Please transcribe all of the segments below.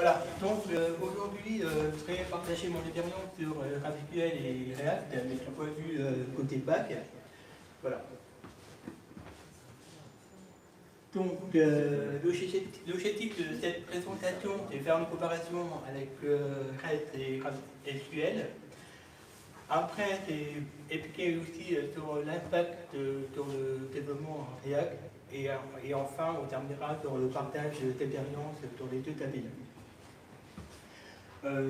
Voilà, donc aujourd'hui je vais partager mon expérience sur GraphQL et React avec un point de vue côté back. Voilà. Donc l'objectif de cette présentation c'est faire une comparaison avec REST et GraphQL. Après c'est expliquer aussi sur l'impact sur le développement en React et enfin on terminera sur le partage d'expérience sur les deux API. Voilà.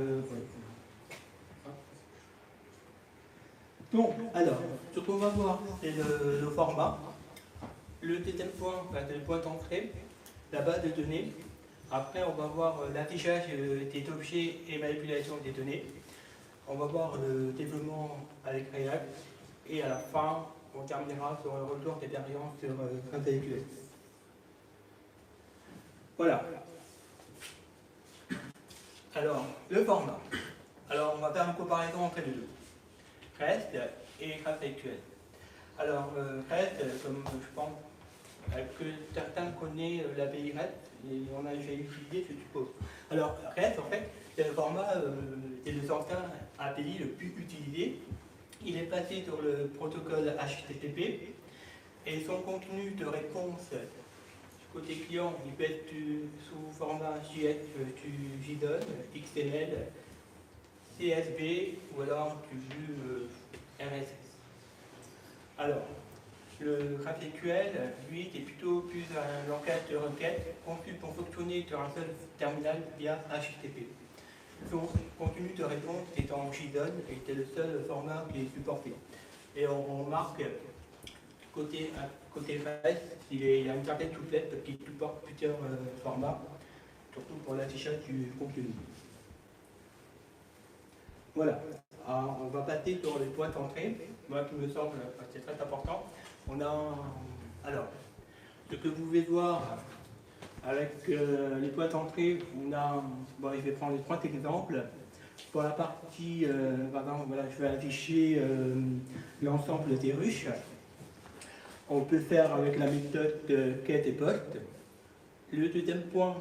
Donc, alors, ce qu'on va voir, c'est le format. Le deuxième point, c'est le point d'entrée, la base de données. Après, on va voir l'affichage des objets et manipulation des données. On va voir le développement avec React. Et à la fin, on terminera sur le retour d'expérience sur GraphQL. Voilà. Alors, le format. Alors, on va faire une comparaison entre les deux. REST et GraphQL. Alors, REST, comme je pense que certains connaissent l'API REST, et on a déjà utilisé, je suppose. Alors, REST, en fait, c'est le format, c'est le ancien API le plus utilisé. Il est basé sur le protocole HTTP et son contenu de réponse côté client, il peut être sous format JS, du JSON, XML, CSV ou alors du RSS. Alors, le GraphQL, lui, est plutôt plus un langage de requête conçu pour fonctionner sur un seul terminal via HTTP. Son contenu de réponse est en JSON et c'est le seul format qui est supporté. Et on remarque côté REST, il y a une certaine souplesse qui supporte plusieurs formats, surtout pour l'affichage du contenu. Voilà. Alors, on va passer sur les points d'entrée, moi qui me semble c'est très important. On a alors ce que vous pouvez voir avec les points d'entrée, on a bon, je vais prendre les 3 exemples. Pour la partie, par exemple, voilà, je vais afficher l'ensemble des ruches. On peut faire avec la méthode get et post. Le deuxième point,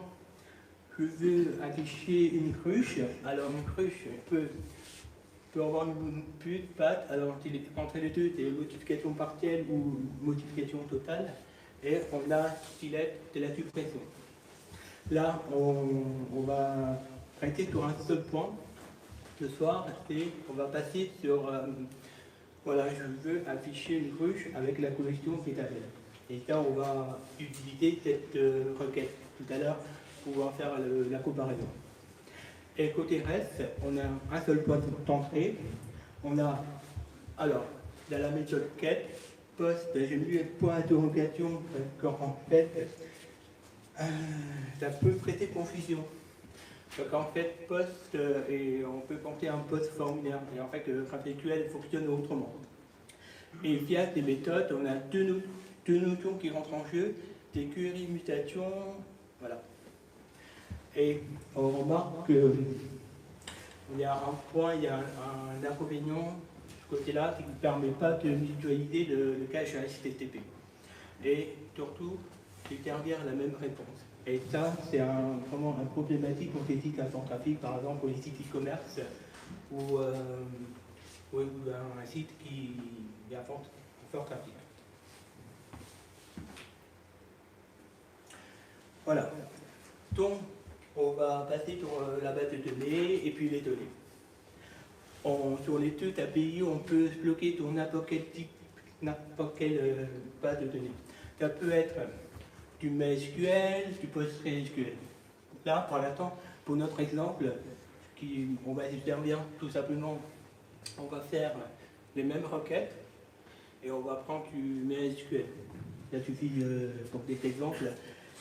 je veux afficher une ruche. Alors une ruche peut avoir une pute, patte. Alors entre les deux, c'est modification partielle ou modification totale. Et on a select de la suppression. Là, on va traiter sur un seul point. Ce soir, on va passer sur voilà, je veux afficher une ruche avec la collection qui est à elle. Et là, on va utiliser cette requête tout à l'heure pour pouvoir faire la comparaison. Et côté REST, on a un seul point d'entrée. On a, alors, dans la méthode get, post, j'ai mis un point d'interrogation parce qu'en fait, ça peut prêter confusion. Donc en fait, post, et on peut compter un post formulaire. Et en fait, GraphQL fonctionne autrement. Et via ces méthodes, on a deux notions qui rentrent en jeu, des queries mutations, voilà. Et on remarque qu'il y a un point, il y a un inconvénient de ce côté-là, qui ne permet pas de mutualiser le cache HTTP. Et surtout, c'est servir la même réponse. Et ça, c'est vraiment un problématique pour les sites infographiques, par exemple pour les sites e-commerce ou un site qui est à fort trafic. Voilà. Donc, on va passer sur la base de données et puis les données. Sur les deux API, on peut se bloquer sur n'importe quel type, n'importe quelle base de données. Ça peut être du MySQL, du PostgreSQL. Là, pour l'instant, pour notre exemple, on va se servir tout simplement, on va faire les mêmes requêtes et on va prendre du MySQL. Ça suffit pour des exemples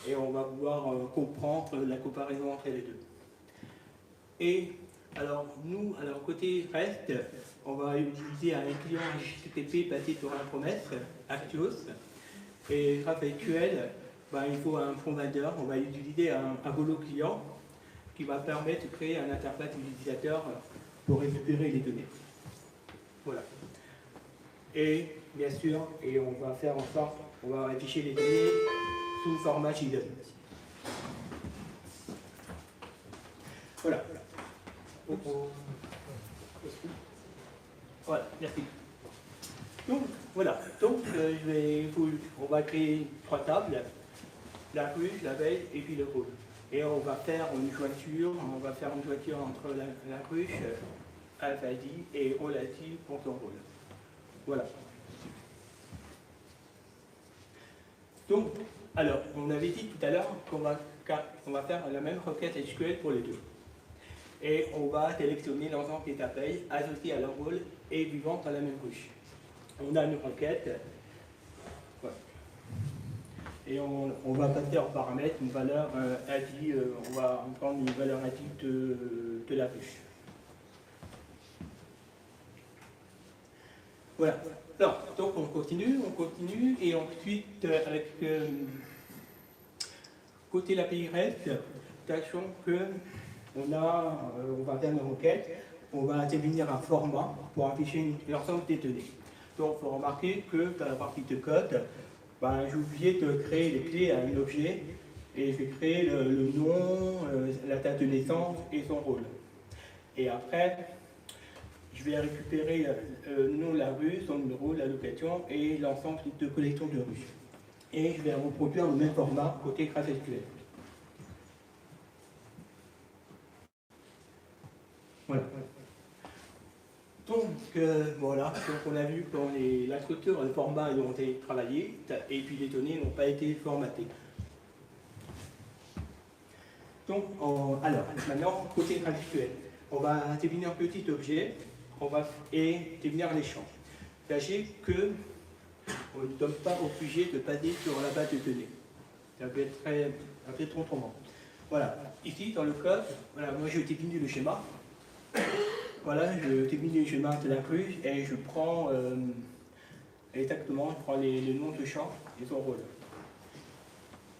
et on va pouvoir comprendre la comparaison entre les deux. Et alors, nous, alors côté REST, on va utiliser un client HTTP basé sur un promesse, Axios, et GraphQL. Il faut un provider, on va utiliser un rouleau client qui va permettre de créer un interface utilisateur pour récupérer les données. Voilà. Et bien sûr, et on va faire en sorte, on va afficher les données sous format JSON. Voilà. Voilà, merci. Donc, voilà. Donc, on va créer 3 tables, la ruche, la veille et puis le rôle. Et on va faire une jointure, entre la ruche, alpha-dit et relative pour ton rôle. Voilà. Donc, alors, on avait dit tout à l'heure qu'on va faire la même requête SQL pour les deux. Et on va sélectionner l'ensemble des abeilles associées à leur rôle et vivant dans la même ruche. On a une requête, voilà. Et on va passer en paramètre une valeur ADI, on va prendre une valeur ADI de la ruche. Voilà. Alors, donc on continue, et ensuite, avec côté l'API REST, sachant que on va faire une requête, on va définir un format pour afficher l'ensemble des données. Donc, il faut remarquer que dans la partie de code, j'ai oublié de créer les clés à un objet, et j'ai créé le nom, la date de naissance et son rôle. Et après, je vais récupérer le nom de la rue, son numéro, la location et l'ensemble de collections de rues. Et je vais reproduire le même format côté GraphSQL. Voilà. Donc, voilà, donc on a vu que la structure et le format ont été travaillés, et puis les données n'ont pas été formatées. Donc, alors, maintenant, côté GraphSQL, on va définir un petit objet, et définir les champs. Sachez que on ne donne pas au sujet de baser sur la base de données. Ça peut être trop long. Voilà, ici dans le code, voilà, moi je définis le schéma. Voilà, je définis le schéma de la ruche et je prends exactement, les noms de champs et son rôle.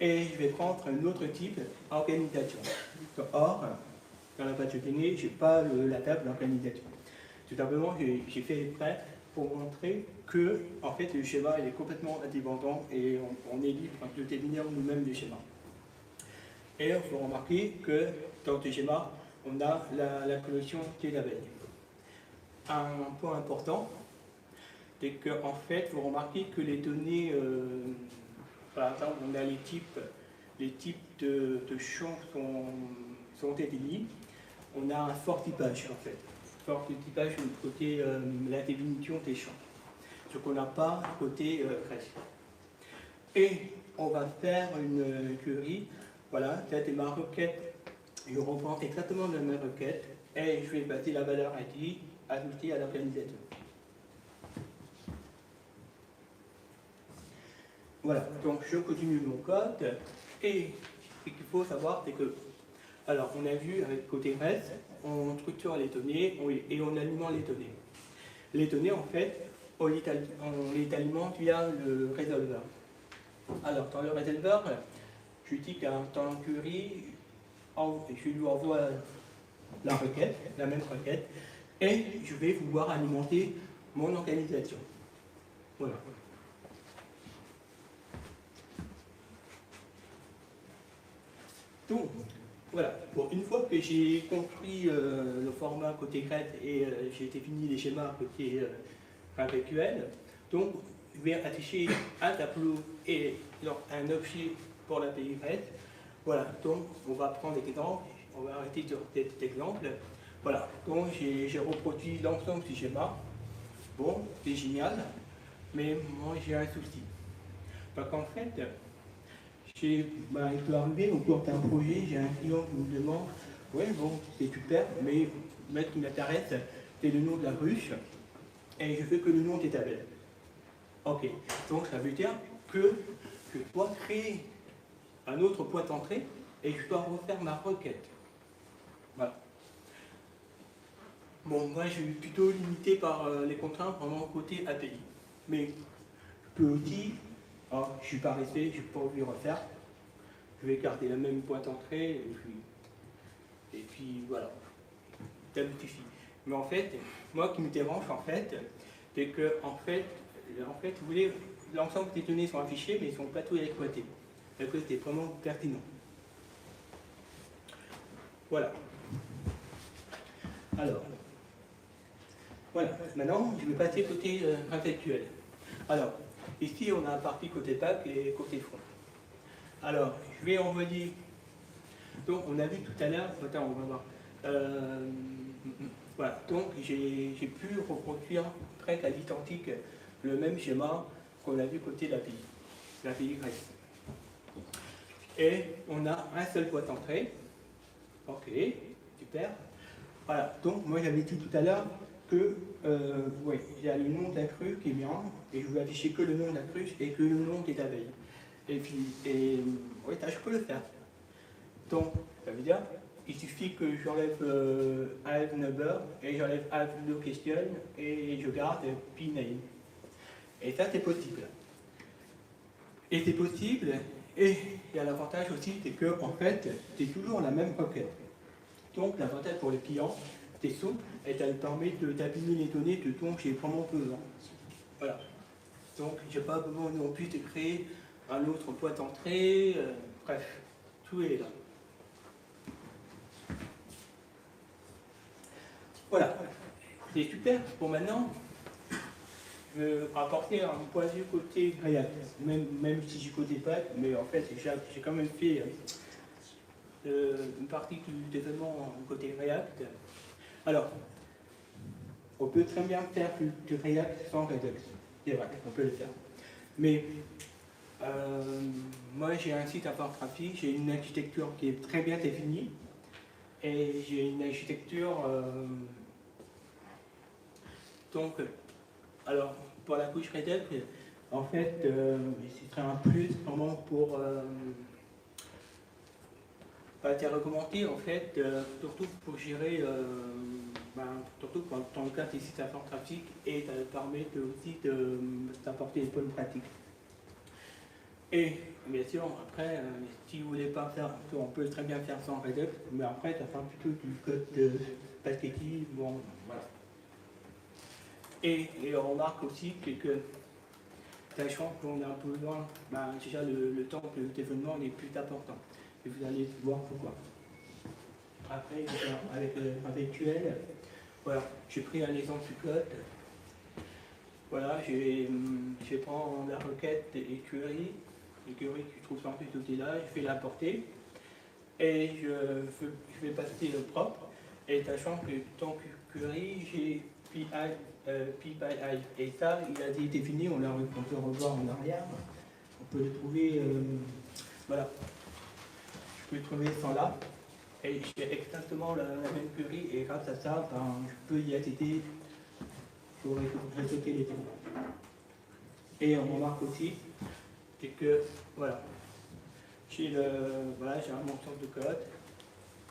Et je vais prendre un autre type, organisation. Or, dans la base de données, je n'ai pas la table d'organisation. Tout simplement, j'ai fait prêt pour montrer que en fait, le schéma il est complètement indépendant et on est libre de définir nous-mêmes le schéma. Et il faut remarquer que dans ce schéma, on a la collection des abeilles. Un point important, c'est qu'en fait, vous remarquez que les données, par exemple, on a les types de champs sont définis. On a un fort typage en fait. Fort typage côté la définition des champs. Ce qu'on n'a pas côté REST. Et on va faire une query. Voilà, c'est ma requête. Je reprends exactement la même requête et je vais passer la valeur ID associée à l'organisateur. Voilà, donc je continue mon code et ce qu'il faut savoir, c'est que, alors on a vu avec côté REST, on structure les données et on alimente les données. Les données, en fait, on les alimente via le resolver. Alors, dans le resolver, je dis qu'en temps query, je lui envoie la requête, la même requête, et je vais pouvoir alimenter mon organisation. Voilà. Donc, voilà. Bon, une fois que j'ai compris le format côté GRET et j'ai défini les schémas côté GraphQL, donc je vais afficher un tableau et un objet pour l'API GRET. Voilà, donc on va prendre l'exemple, on va arrêter sur cet exemple. Voilà, donc j'ai reproduit l'ensemble du schéma. Bon, c'est génial, mais moi j'ai un souci. Parce qu'en fait, il peut arriver au cours d'un projet, j'ai un client qui me demande, ouais bon, c'est super, mais ce qui m'intéresse, c'est le nom de la ruche, et je veux que le nom des tabelles. Ok, donc ça veut dire que je dois créer un autre point d'entrée et je dois refaire ma requête. Voilà. Bon, moi je suis plutôt limité par les contraintes pendant le côté API. Mais je peux aussi, je suis pas resté, je n'ai pas envie de refaire. Je vais garder la même point d'entrée et puis voilà. Ça me suffit. Mais en fait, moi qui me dérange en fait, c'est que en fait, vous voulez, l'ensemble des données sont affichées, mais ils ne sont pas tous exploités. C'est vraiment pertinent. Voilà. Alors, voilà, maintenant je vais passer côté intellectuel. Alors, ici on a un parti côté bac et côté front. Alors, je vais envoyer. Donc, on a vu tout à l'heure, attends, on va voir. Voilà, donc j'ai pu reproduire presque à l'identique le même schéma qu'on a vu côté l'API grecque. Et on a un seul boîte entrée. Ok, super. Voilà, donc moi j'avais dit tout à l'heure que ouais, il y a le nom de la crue qui vient, et je vais afficher que le nom de la cruche et que le nom des abeilles. Et puis, oui, je peux le faire. Donc, ça veut dire, il suffit que j'enlève add number et j'enlève add location et je garde p-name. Et ça, c'est possible. Et c'est possible, et il y a l'avantage aussi, c'est que en fait, c'est toujours la même requête. Donc, l'avantage pour le client, c'est souple, et ça lui permet d'abîmer les données de dont j'ai vraiment besoin. Voilà. Donc, je n'ai pas besoin non plus de créer un autre boîte d'entrée, bref, tout est là. Voilà, c'est super. Pour maintenant, je vais apporter un point de vue côté React, même si j'ai côté Pack, mais en fait, j'ai quand même fait une partie du développement côté React. Alors, on peut très bien faire du React sans Redux, c'est vrai, on peut le faire. Mais moi, j'ai un site informatique, j'ai une architecture qui est très bien définie, et j'ai une architecture. Donc, alors, pour la couche Redux, en fait, ce serait un plus vraiment pour t'es recommandé, en fait, surtout pour gérer, surtout dans le cas des sites informatiques, et ça permet aussi d'apporter des bonnes pratiques. Et bien sûr, après, si vous ne voulez pas faire, on peut très bien faire sans Redux, mais après, ça fera plutôt du code de spaghetti, bon, voilà. Et on remarque aussi que, sachant qu'on a besoin, déjà le temps de développement est plus important. Et vous allez voir pourquoi. Après, avec l'intellectuel, voilà, j'ai pris un exemple du code. Voilà, je prends la requête écurie qui se trouve sans plus côté là, je vais l'importer et je vais passer le propre. Et sachant que dans query, j'ai pi by i. Et ça, il a été défini, on peut revoir en arrière. On peut le trouver, voilà. Je peux le trouver sans là. Et j'ai exactement la même query, et grâce à ça, je peux y accéder pour récolter les données. Et on remarque aussi que, voilà, j'ai un morceau de code,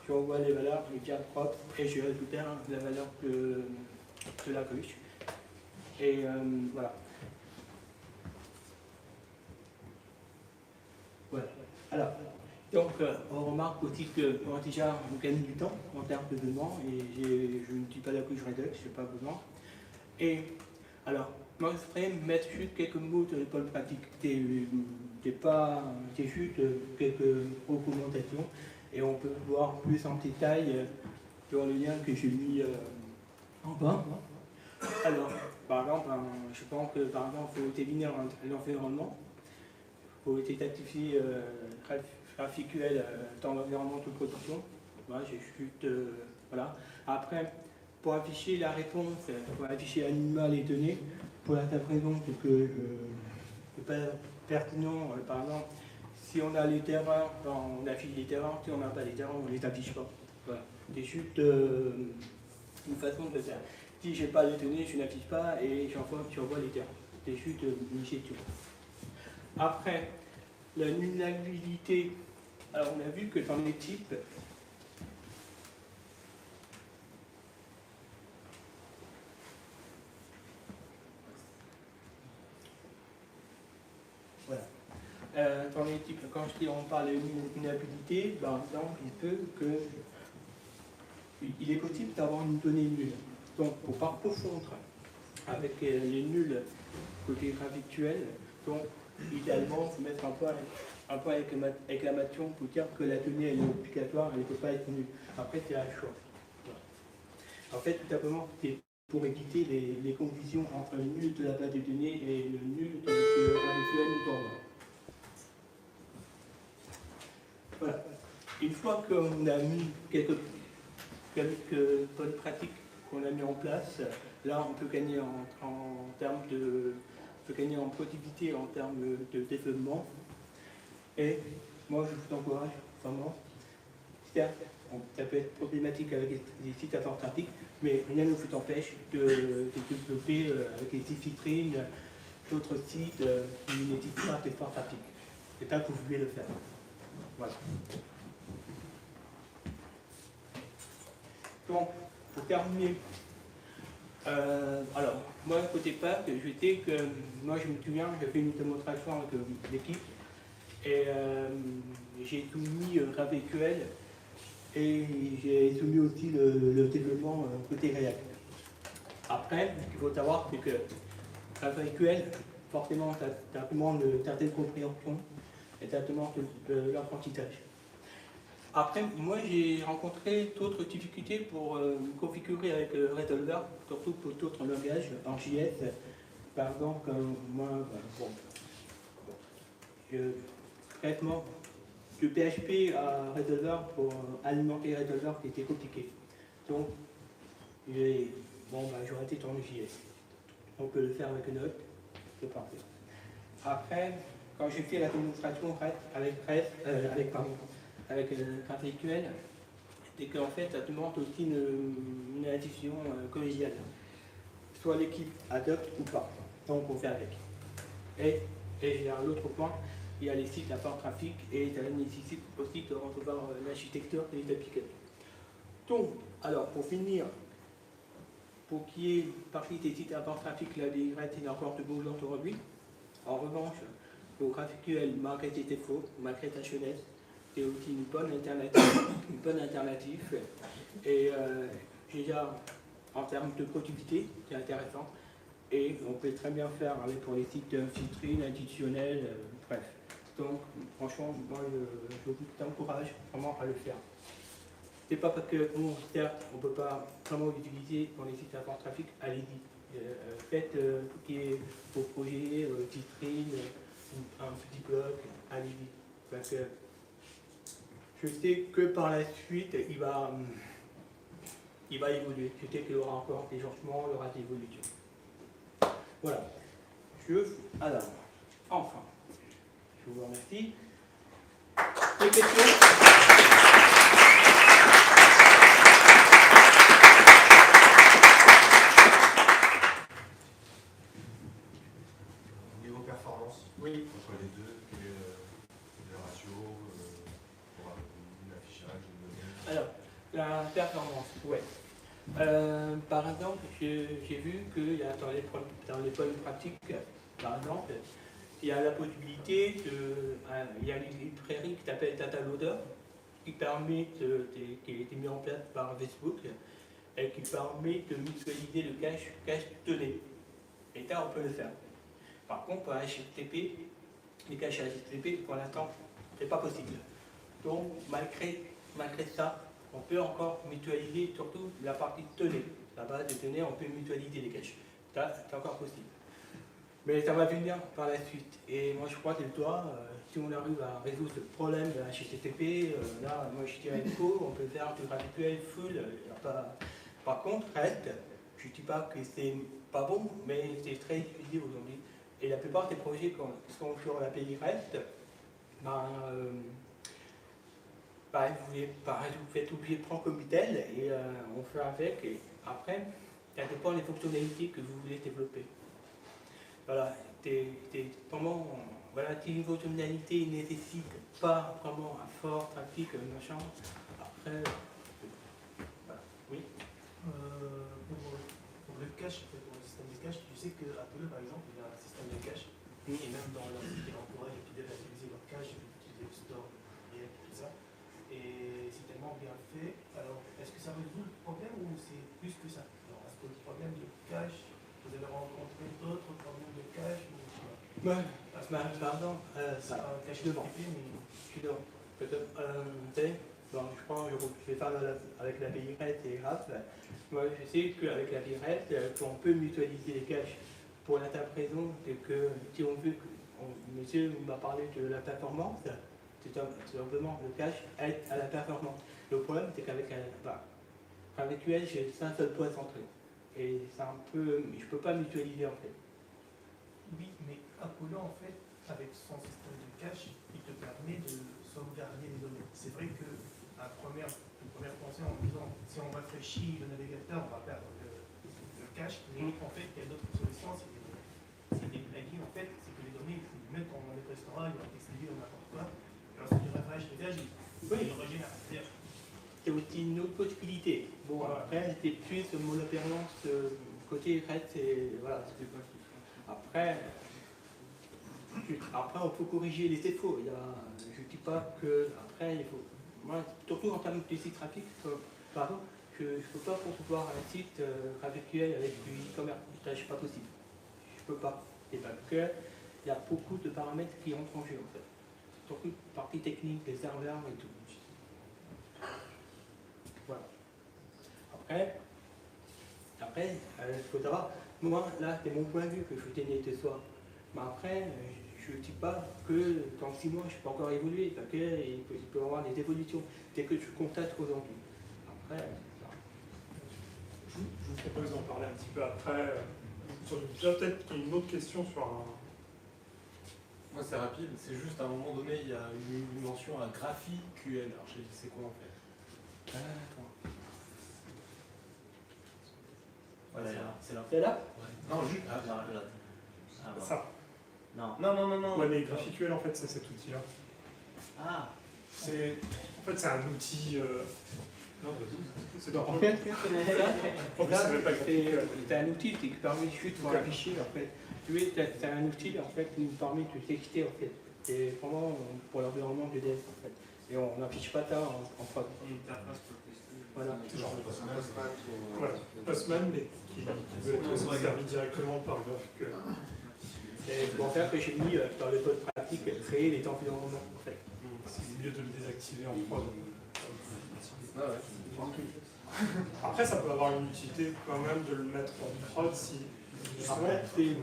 je revois les valeurs, les garde propres, et je récupère la valeur de la cruche. Et voilà. Voilà. Alors, donc, on remarque aussi que déjà, on gagne du temps en termes de développement, et je ne dis pas la couche Redux, je n'ai pas besoin. Et alors, moi, je ferais mettre juste quelques mots de bonne pratique. C'est juste quelques recommandations, et on peut voir plus en détail dans le lien que j'ai mis en bas. Alors, par exemple, je pense que par exemple, il faut définir l'environnement, il faut identifier GraphQL dans l'environnement de production. Voilà, j'ai juste, voilà. Après, pour afficher la réponse, pour afficher à minima les données, pour la simple raison que c'est pas pertinent, par exemple, si on a les terrains, on affiche les terrains, si on n'a pas les terrains, on ne les affiche pas. Voilà. C'est juste une façon de le faire. Si je n'ai pas les données, je n'affiche pas et j'envoie les terrains. C'est juste une gestion. Après, la nullabilité, alors on a vu que dans les types, voilà. Dans les types, quand on parle de nullabilité, par exemple, il est possible d'avoir une donnée nulle. Donc, pour ne pas confondre avec les nuls côté GraphQL, donc idéalement, il faut mettre en place un peu avec l'acclamation pour dire que la donnée elle est obligatoire, elle ne peut pas être nulle. Après, c'est un choix. Voilà. En fait, tout simplement, c'est pour éviter les confusions entre le nul de la base de données et le nul de l'habituel tournant. Voilà. Une fois qu'on a mis quelques bonnes pratiques qu'on a mis en place, là on peut gagner en termes de. On peut gagner en productivité en termes de développement. Et moi je vous encourage vraiment. Certes, ça peut être problématique avec les sites informatiques, mais rien ne vous empêche de développer avec les sites vitrines, d'autres sites qui n'utilisent pas d'informatique. C'est ça que vous voulez le faire. Voilà. Donc, pour terminer, alors, moi, côté PAC, je sais que, moi, je me souviens, j'ai fait une démonstration avec l'équipe, et j'ai soumis GraphQL, et j'ai soumis aussi le développement côté React. Après, ce qu'il faut savoir, c'est que GraphQL, forcément, ça demande une certaine compréhension, et ça demande de l'apprentissage. Après, moi j'ai rencontré d'autres difficultés pour configurer avec Resolver, surtout pour d'autres langages en JS. Par exemple, moi, traitement de PHP à Resolver pour alimenter Resolver qui était compliqué. Donc, j'aurais été tourné JS. On peut le faire avec une note, c'est parfait. Après, quand j'ai fait la démonstration avec GraphQL, c'est qu'en fait, ça demande aussi une addition collégiale. Soit l'équipe adopte ou pas. Donc, on fait avec. Et il y a un autre point, il y a les sites à port graphique et ça nécessite aussi de recevoir l'architecture et les applications. Donc, alors, pour finir, pour qu'il y ait partie des sites à port graphique, la livrette est encore de beaux aujourd'hui. En revanche, pour GraphQL, malgré ses défauts, malgré sa jeunesse, c'est aussi une bonne alternative. Et déjà, en termes de productivité, c'est intéressant. Et on peut très bien faire avec pour les sites vitrines, institutionnels, bref. Donc, franchement, moi, je vous encourage vraiment à le faire. C'est pas parce que, certes, on ne peut pas vraiment l'utiliser pour les sites à fort trafic, allez-y. Faites tout ce qui est vos projets, vitrines, un petit blog, allez-y. Parce que je sais que par la suite, il va évoluer. Je sais qu'il y aura encore des changements, il y aura des évolutions. Voilà. Alors, enfin, je vous remercie. Des questions ? Niveau performance, oui. Entre les deux, quel est le ratio pour l'affichage de données? Alors, la performance, ouais. Par exemple, j'ai vu qu'il y a dans les bonnes pratiques, par exemple, il y a la possibilité il y a une librairie qui s'appelle DataLoader, qui permet qui a été mis en place par Facebook et qui permet de mutualiser le cache données. Et ça, on peut le faire. Par contre, pour HTTP, les caches HTTP, pour l'instant, c'est pas possible. Donc, malgré ça, on peut encore mutualiser surtout la partie données. La base de données, on peut mutualiser les caches. Ça, c'est encore possible. Mais ça va venir par la suite. Et moi, je crois que si on arrive à résoudre ce problème de HTTP, là, moi, je dirais go, on peut faire du GraphQL full. Par contre, reste, je ne dis pas que c'est pas bon, mais c'est très utilisé aujourd'hui. Et la plupart des projets qui sont sur l'API REST, vous faites oublier de prendre comme tel et on fait avec. Et après, ça dépend des fonctionnalités que vous voulez développer. Voilà, si une fonctionnalité ne nécessite pas vraiment un fort trafic, machin, après, voilà. Oui. Pour le cache, pour le système de cache, tu sais qu'à Toulouse, par exemple, il y a un système de cache, et même dans leur site, ils encouragent les fidèles à utiliser leur cache, utiliser le store, et tout ça. Et c'est tellement bien fait. Alors, est-ce que ça résout le problème ou c'est plus que ça? Alors, est-ce que le problème de cache, vous avez rencontré d'autres problèmes de cache ou... Ouais. Parce que Pardon, C'est pas un cache devant. TCP, mais Je suis devant. Peut-être, tu sais, bon, je prends, je vais faire avec la BIRET et RAP. Moi, je sais qu'avec la BIRET, on peut mutualiser les caches pour la simple raison que si on veut, monsieur m'a parlé de la performance, c'est simplement le cache aide à la performance. Le problème, c'est avec UL, j'ai un seul point centré. Et c'est un peu, je peux pas mutualiser en fait. oui, mais Apollo, en fait, avec son système de cache, il te permet de sauvegarder les données. C'est vrai que à première pensée, en disant, si on réfléchit le navigateur, on va perdre le cache, mais en fait, il y a d'autres solutions. C'est des plugins, en fait, c'est que les données, il faut les mettre dans les restaurants, ils vont expliquer dans n'importe quoi. Et lorsque tu réfléchis le cache, il régénère. C'est aussi une autre possibilité. Bon, après, c'était plus mon expérience côté Red, c'est. Voilà, c'était pas. Après, on peut corriger les défauts. Je ne dis pas que. Après, il faut. Moi, surtout en termes de site trafic, pardon, je ne peux pas concevoir un site GraphQL avec du e-commerce. C'est pas possible. Je ne peux pas. Et parce qu'il y a beaucoup de paramètres qui entrent en jeu, en fait. Surtout partie technique, les serveurs et tout. Voilà. Après, il faut savoir, moi, là, c'est mon point de vue que je vous tenais ce soir. Mais après, je ne dis pas que dans 6 mois, je peux encore évoluer, parce qu'il peut y avoir des évolutions. C'est que je constate aujourd'hui. Après, je vous propose d'en parler un petit peu après. Déjà, peut-être qu'il y a une autre question sur un. Moi, c'est rapide. C'est juste à un moment donné, il y a une mention à GraphQL. Alors, je sais c'est quoi en fait. Voilà, c'est là. c'est là Ouais. Non, juste. Ah, là. Ah, bon. Ça. Non. Non. Ouais, mais GraphQL, en fait, c'est cet outil-là. Ah, En fait, c'est un outil. Non, c'est en fait, c'est un outil qui permet juste pour afficher, en fait. Tu vois, c'est un outil, en fait, qui nous permet de texter, en fait. C'est vraiment pour l'environnement de dev, en fait. Et on n'affiche pas ça en prod. Voilà. genre voilà, Postman, mais qui veut être servi directement par GraphQL. C'est pour ça que j'ai mis dans le code pratique créer les environnements, en fait. C'est mieux de le désactiver en prod. Ah ouais. Après, ça peut avoir une utilité quand même de le mettre en prod si. Après, c'est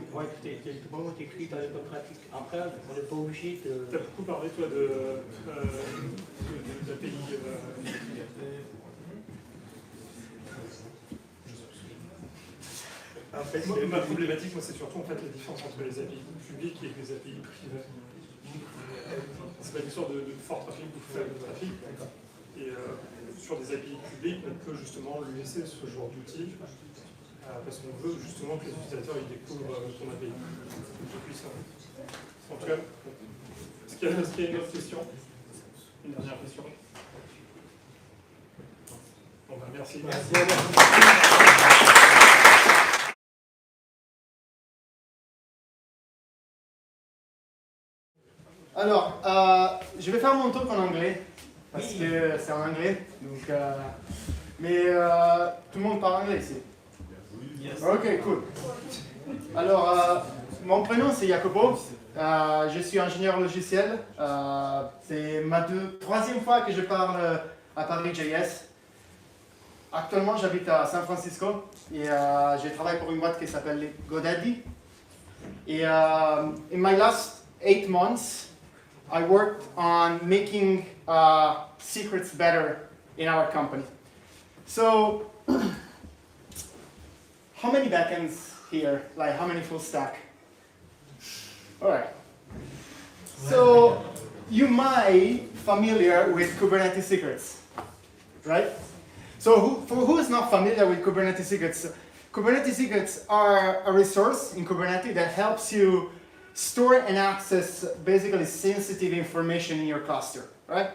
vraiment écrit dans le code pratique. Après, on n'est pas obligé de. Tu as beaucoup parlé, toi, d'API. En fait, Ma problématique, moi, c'est surtout en fait la différence entre les API publics et les API privés. C'est pas une histoire de fort trafic ou faible trafic. Et sur des API publics, on peut justement lui laisser ce genre d'outils parce qu'on veut justement que les utilisateurs ils découvrent ton API. En tout cas, est-ce qu'il y a une autre question? Une dernière question? Bon, ben, merci. Alors, je vais faire mon talk en anglais, parce que c'est en anglais, donc, mais tout le monde parle anglais ici. Ok, cool. Alors, mon prénom c'est Jacopo, je suis ingénieur logiciel, c'est ma troisième fois que je parle à Paris.js. Actuellement, j'habite à San Francisco et je travaille pour une boîte qui s'appelle GoDaddy. Et in my last 8 months, I worked on making secrets better in our company. So, how many backends here? Like, how many full stack? All right. So, you might be familiar with Kubernetes secrets, right? So, for who is not familiar with Kubernetes secrets, Kubernetes secrets are a resource in Kubernetes that helps you store and access basically sensitive information in your cluster, right?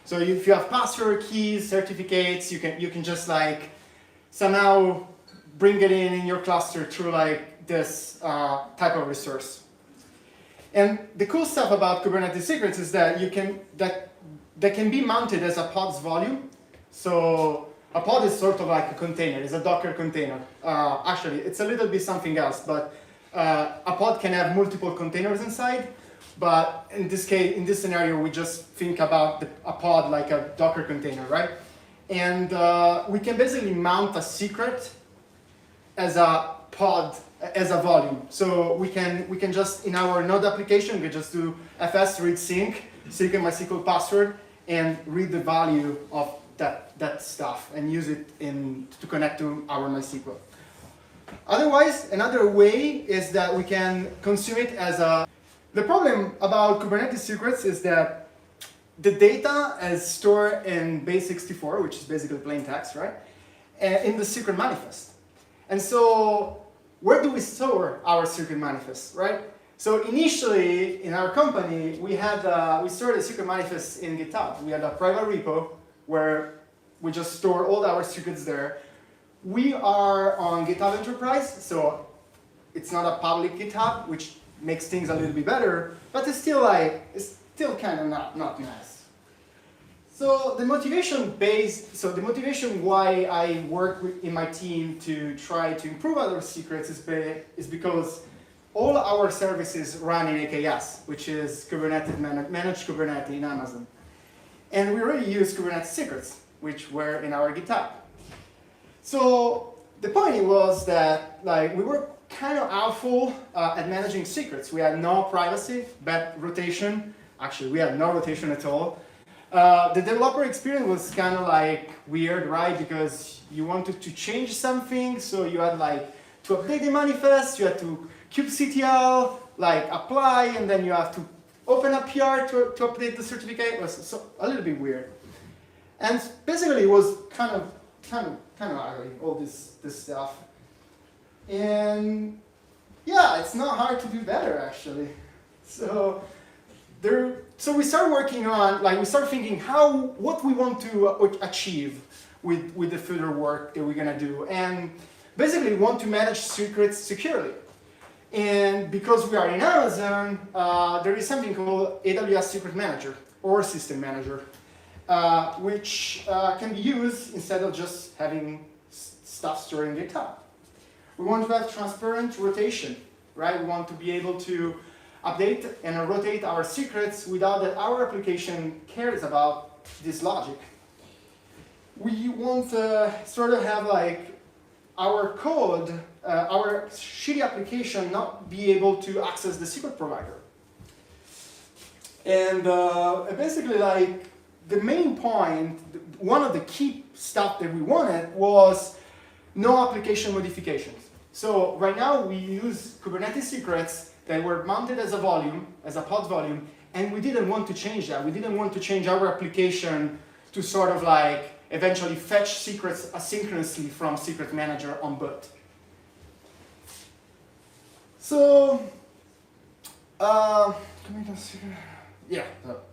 So if you have password, keys, certificates, you can just like somehow bring it in your cluster through like this type of resource. And the cool stuff about Kubernetes secrets is that that can be mounted as a pod's volume. So a pod is sort of like a container, it's a Docker container. Actually, it's a little bit something else, but a pod can have multiple containers inside, but in this case, in this scenario, we just think about a pod like a Docker container, right? And we can basically mount a secret as a pod, as a volume. So we can just, in our Node application, we can just do fs read sync MySQL password, and read the value of that stuff and use it to connect to our MySQL. Otherwise, another way is that we can consume it as a... The problem about Kubernetes secrets is that the data is stored in base64, which is basically plain text, right? In the secret manifest. And so, where do we store our secret manifest, right? So initially, in our company, we stored the secret manifest in GitHub. We had a private repo where we just store all our secrets there. We are on GitHub Enterprise, so it's not a public GitHub, which makes things a little bit better, but it's still kind of not nice. So the motivation why I work in my team to try to improve our secrets is because all our services run in AKS, which is Kubernetes managed Kubernetes in Amazon. And we already use Kubernetes secrets, which were in our GitHub. So the point was that we were kind of awful at managing secrets. We had no privacy, bad rotation. Actually, we had no rotation at all. The developer experience was kind of weird, right? Because you wanted to change something, so you had to update the manifest, you had to kubectl, apply, and then you have to open a PR to update the certificate. It was a little bit weird. And basically it was kind of ugly, all this stuff. And yeah, it's not hard to do better actually. So we start working on, we start thinking what we want to achieve with the further work that we're gonna do. And basically we want to manage secrets securely. And because we are in Amazon, there is something called AWS Secret Manager or System Manager, which can be used instead of just having stuff stored in GitHub. We want to have transparent rotation, right? We want to be able to update and rotate our secrets without that our application cares about this logic. We want to sort of have our code, our shitty application not be able to access the secret provider. And basically the main point, one of the key stuff that we wanted was no application modifications. So right now we use Kubernetes secrets that were mounted as a volume, as a pod volume, and we didn't want to change that. We didn't want to change our application to sort of eventually fetch secrets asynchronously from Secret Manager on boot. So,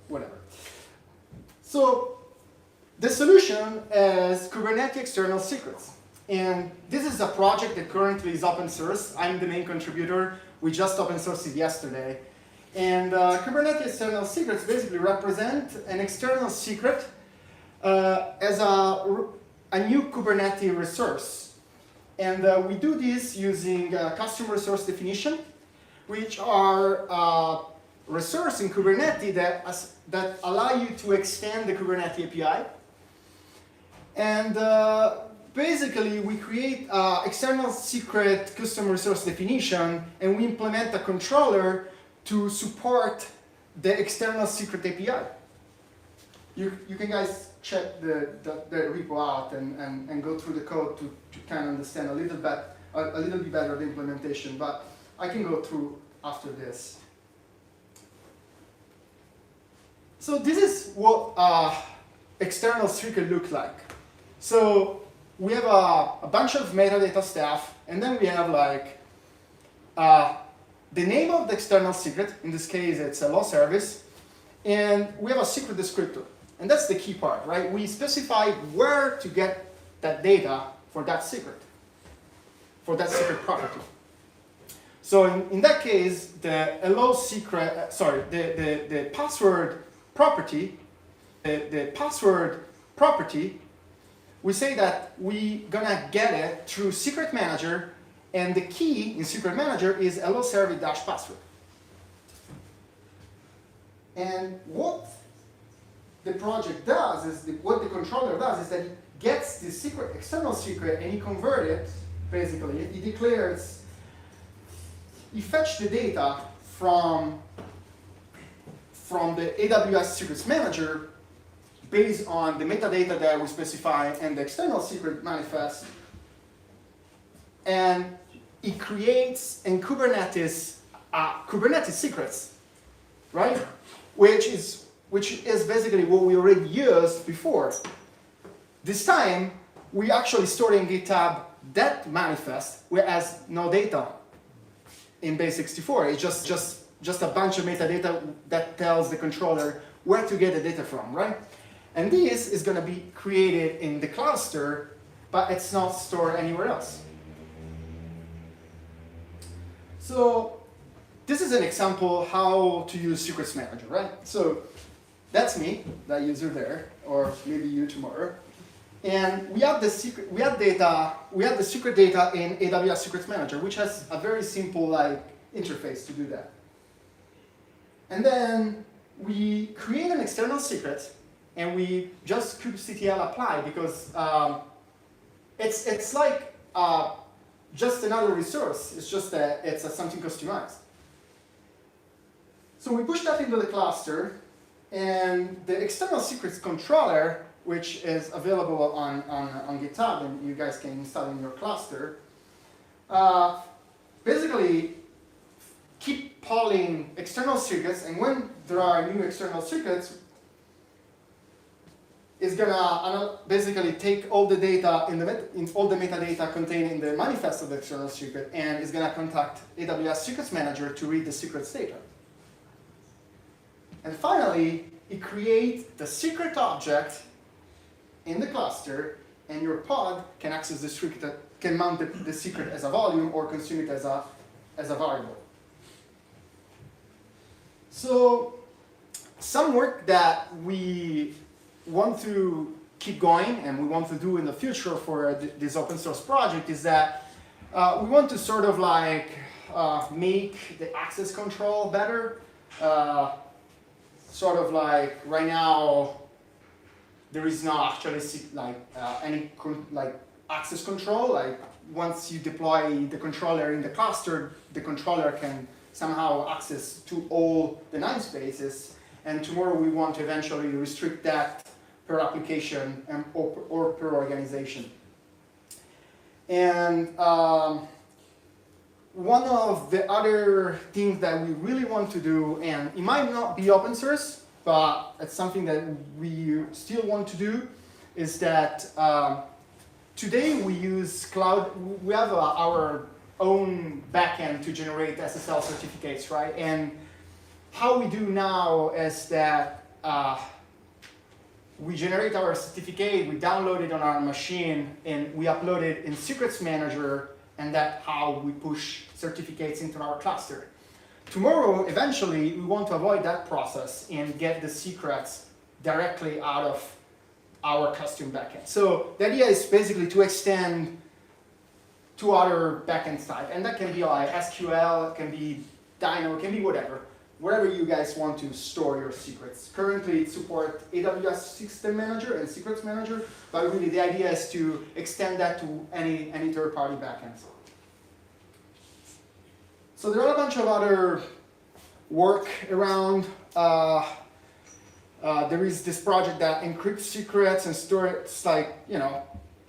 whatever. So, the solution is Kubernetes external secrets. And this is a project that currently is open source. I'm the main contributor. We just open sourced it yesterday. And Kubernetes external secrets basically represent an external secret as a new Kubernetes resource. And we do this using custom resource definition, which are resources in Kubernetes that allow you to extend the Kubernetes API. And basically, we create external secret custom resource definition, and we implement a controller to support the external secret API. You can guys check the repo out and go through the code to kind of understand a little bit better the implementation, but I can go through after this. So this is what external secret look like. So we have a bunch of metadata stuff, and then we have the name of the external secret. In this case, it's a law service, and we have a secret descriptor. And that's the key part, right? We specify where to get that data for that secret property. So in that case, the allow secret, the password property, we say that we're gonna get it through Secret Manager, and the key in Secret Manager is allow service -password. And what the project does is, what the controller does is that it gets the secret, external secret, and he converts it, basically. He declares, he fetches the data from the AWS Secrets Manager based on the metadata that we specify and the external secret manifest. And it creates in Kubernetes Kubernetes secrets, right? Which is basically what we already used before. This time, we actually stored in GitHub that manifest, whereas no data in base64. It's just a bunch of metadata that tells the controller where to get the data from, right? And this is going to be created in the cluster, but it's not stored anywhere else. So this is an example how to use Secrets Manager, right? So that's me, that user there, or maybe you tomorrow. And we have the secret data in AWS Secrets Manager, which has a very simple interface to do that. And then we create an external secret, and we just kubectl apply because it's like just another resource. It's just that it's something customized. So we push that into the cluster, and the external secrets controller, which is available on GitHub, and you guys can install in your cluster, basically keep polling external secrets, and when there are new external secrets, it's gonna basically take all the data in all the metadata contained in the manifest of the external secret, and it's gonna contact AWS Secrets Manager to read the secrets data. And finally, it creates the secret object in the cluster, and your pod can access the secret, can mount the secret as a volume or consume it as a variable. So some work that we want to keep going and we want to do in the future for this open source project is that we want to sort of make the access control better. Sort of right now, there is not actually any access control. Once you deploy the controller in the cluster, the controller can somehow access to all the namespaces. And tomorrow we want to eventually restrict that per application or per organization. And one of the other things that we really want to do, and it might not be open source, but it's something that we still want to do, is that today we use cloud. We have our own backend to generate SSL certificates, right? And how we do now is that we generate our certificate, we download it on our machine, and we upload it in Secrets Manager, and that's how we push certificates into our cluster. Tomorrow, eventually, we want to avoid that process and get the secrets directly out of our custom backend. So the idea is basically to extend to other backend type, and that can be SQL, it can be Dino, it can be wherever you guys want to store your secrets. Currently, it supports AWS System Manager and Secrets Manager, but really the idea is to extend that to any third-party backends. So there are a bunch of other work around. There is this project that encrypts secrets and stores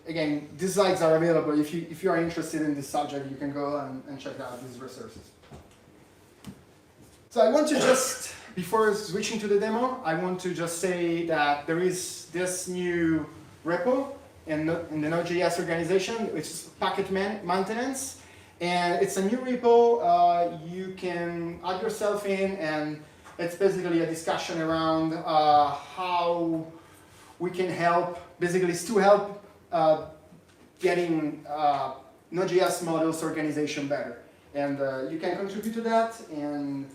again, these slides are available. If you are interested in this subject, you can go and check out these resources. So I want to just, before switching to the demo, I want to just say that there is this new repo in the Node.js organization, which is packet maintenance. And it's a new repo. You can add yourself in, and it's basically a discussion around how we can help, basically it's to help getting Node.js models organization better. And you can contribute to that. And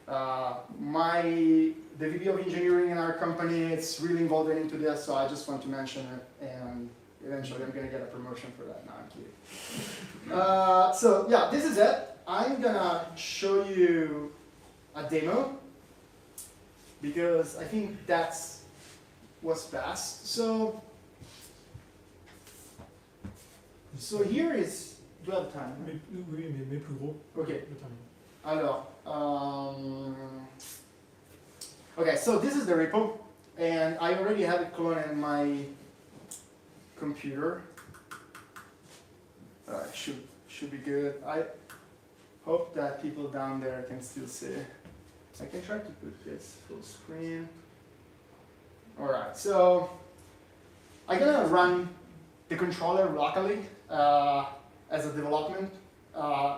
the VP of engineering in our company, it's really involved into this, so I just want to mention it. And eventually I'm going to get a promotion for that. No, I'm kidding. So yeah, this is it. I'm going to show you a demo. because I think that's what's best. So here is, do I have time? Mais, oui, mais plus gros. Ok. Le timing. Alors, okay, so this is the repo, and I already have it cloned in my computer. Should be good. I hope that people down there can still see. I can try to put this full screen. All right, so I'm gonna run the controller locally as a development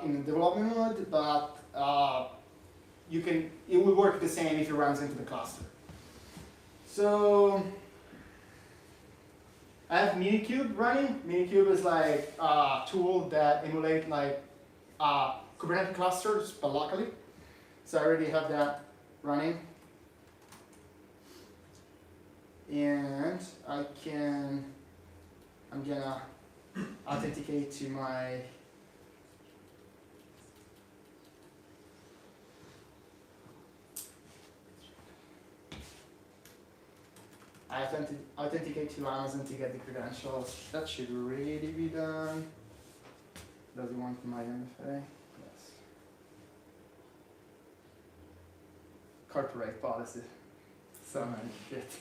in development mode, but it will work the same if it runs into the cluster. So I have Minikube running. Minikube is like a tool that emulates like Kubernetes clusters, but locally. So I already have that running. And I'm gonna authenticate to my authenticate to Amazon to get the credentials. That should really be done. Does it want my MFA? Yes. Corporate policy. So many shit.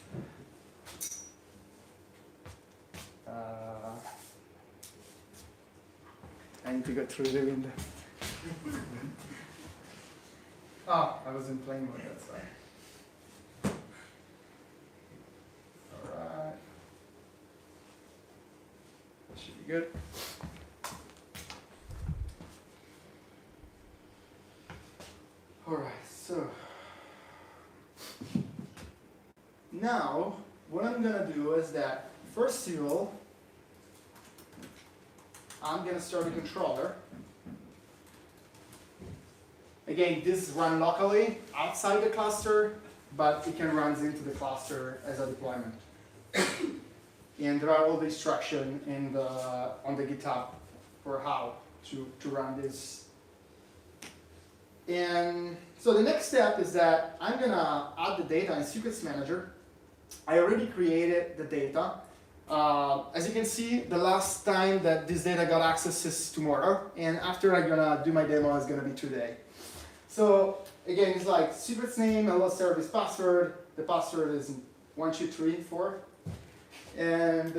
I need to go through the window. Oh, I was in plane mode, that's why. Alright. That should be good. Alright, so now what I'm gonna do is that first of all, I'm gonna start a controller. Again, this is run locally outside the cluster, but it can run into the cluster as a deployment. And there are all the instructions on the GitHub for how to run this. And so the next step is that I'm gonna add the data in Secrets Manager. I already created the data. As you can see, the last time that this data got access is tomorrow, and after I'm gonna do my demo, it's gonna be today. So again, it's like secrets name, hello service password. The password is 1234, and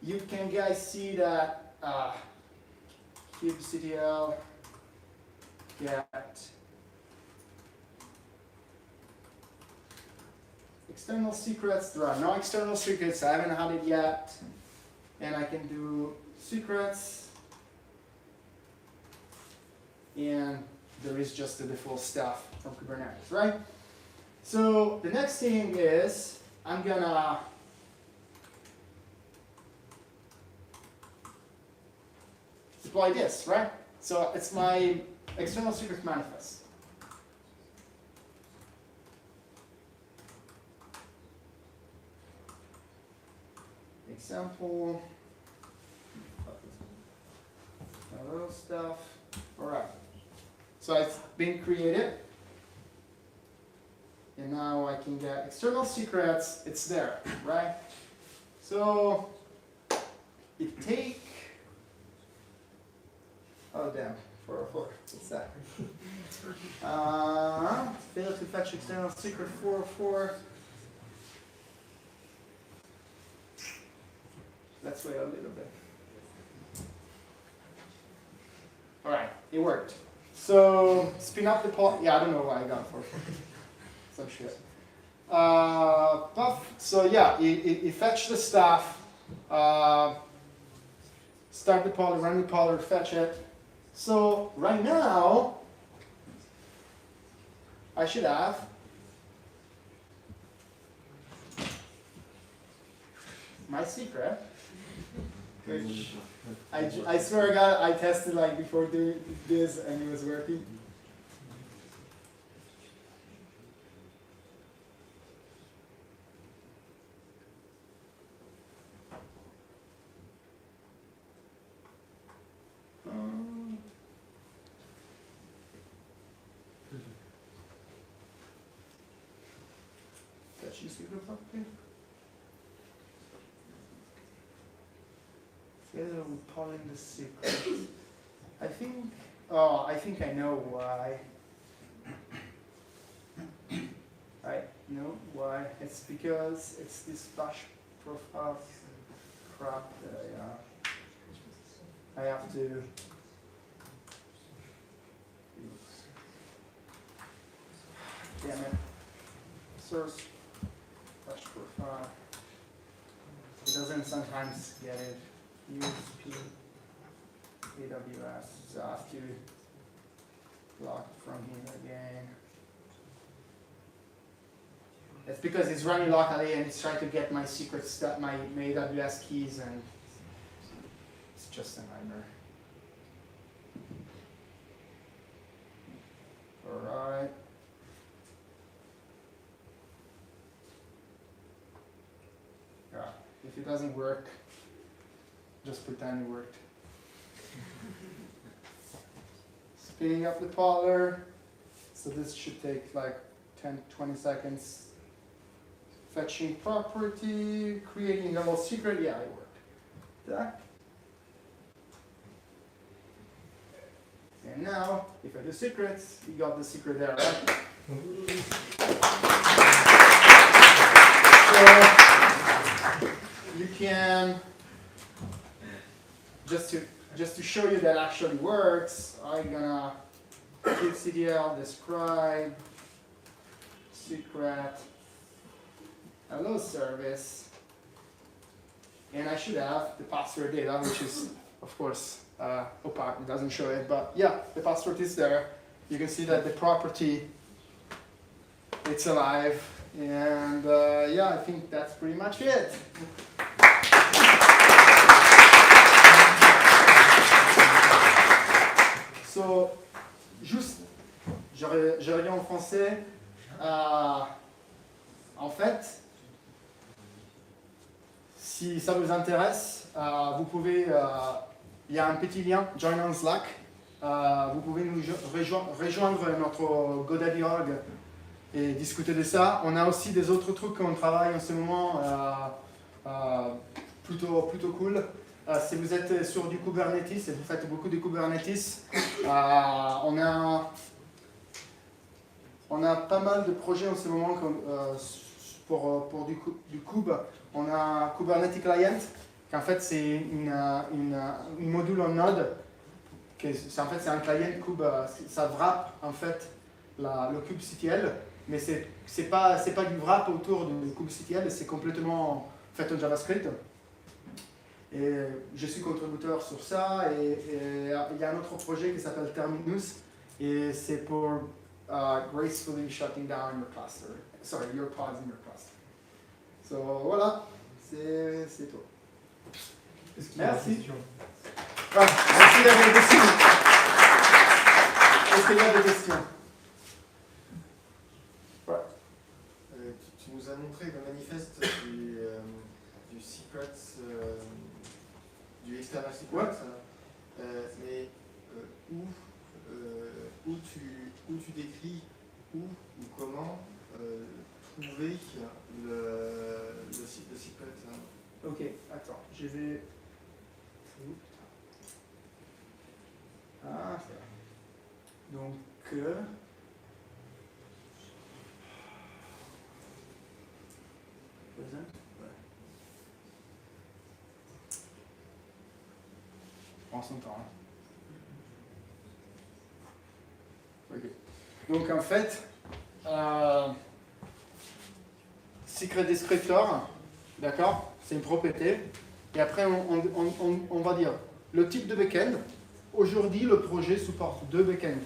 you can guys see that kubectl get external secrets. There are no external secrets. I haven't had it yet, and I can do secrets, and there is just the default stuff from Kubernetes, right? So the next thing is I'm gonna deploy this, right? So it's my external secrets manifest. Example. Hello stuff. All right. So it's been created. And now I can get external secrets. It's there, right? So it take. Oh damn, 404. What's that? Fail to fetch external secret 404. Let's wait a little bit. All right, it worked. So spin up the pod. Yeah, I don't know why I got 404. Some shit. Puff. So yeah, it fetched the stuff. Start the poller, run the poller, fetch it. So right now, I should have my secret, which I swear to God, I tested like before doing this and it was working. you secret property? Together with polling the secret. I think I know why. I know why. It's because it's this bash profile crap that I have to. Damn it. Source bash profile. It doesn't sometimes get it. Use P AWS. So I have to block from here again. It's because it's running locally and it's trying to get my secret stuff, my AWS keys, and it's just a nightmare. Alright. Yeah, if it doesn't work, just pretend it worked. Speeding up the poller. So this should take like 10-20 seconds. Fetching property, creating a little secret. Yeah, it worked. That. And now, if I do secrets, you got the secret there, right? So you can just to show you that actually works, I'm gonna click CDL, describe, secret, hello service, and I should have the password data, which is, of course, opaque, it doesn't show it, but yeah, the password is there. You can see that the property, it's alive, and yeah, I think that's pretty much it. So, juste, je reviens en français. En fait, si ça vous intéresse, vous pouvez, il y a un petit lien, Join on Slack. Vous pouvez nous rejoindre notre GoDaddy.org et discuter de ça. On a aussi des autres trucs qu'on travaille en ce moment, plutôt cool. Si vous êtes sur du Kubernetes et vous faites beaucoup de Kubernetes, on a pas mal de projets en ce moment pour du Kube. On a Kubernetes Client, qui en fait c'est une module en Node. En fait c'est un client Kube, ça wrap en fait le kubectl, mais c'est pas du wrap autour du kubectl, c'est complètement fait en JavaScript. Et je suis contributeur sur ça, et il y a un autre projet qui s'appelle Terminus, et c'est pour gracefully shutting down your cluster, your pods in your cluster. So voilà, c'est tout. Merci. Merci d'avoir des questions. Est-ce qu'il y a des questions? Tu nous as montré le manifeste du secret, du external secret, mais où tu décris où ou comment trouver le secret. Ok, attends, je vais. Ah, donc. Prends son temps. Ok. Donc en fait, secret descriptor, d'accord, c'est une propriété. Et après, on va dire le type de backend. Aujourd'hui, le projet supporte deux backends.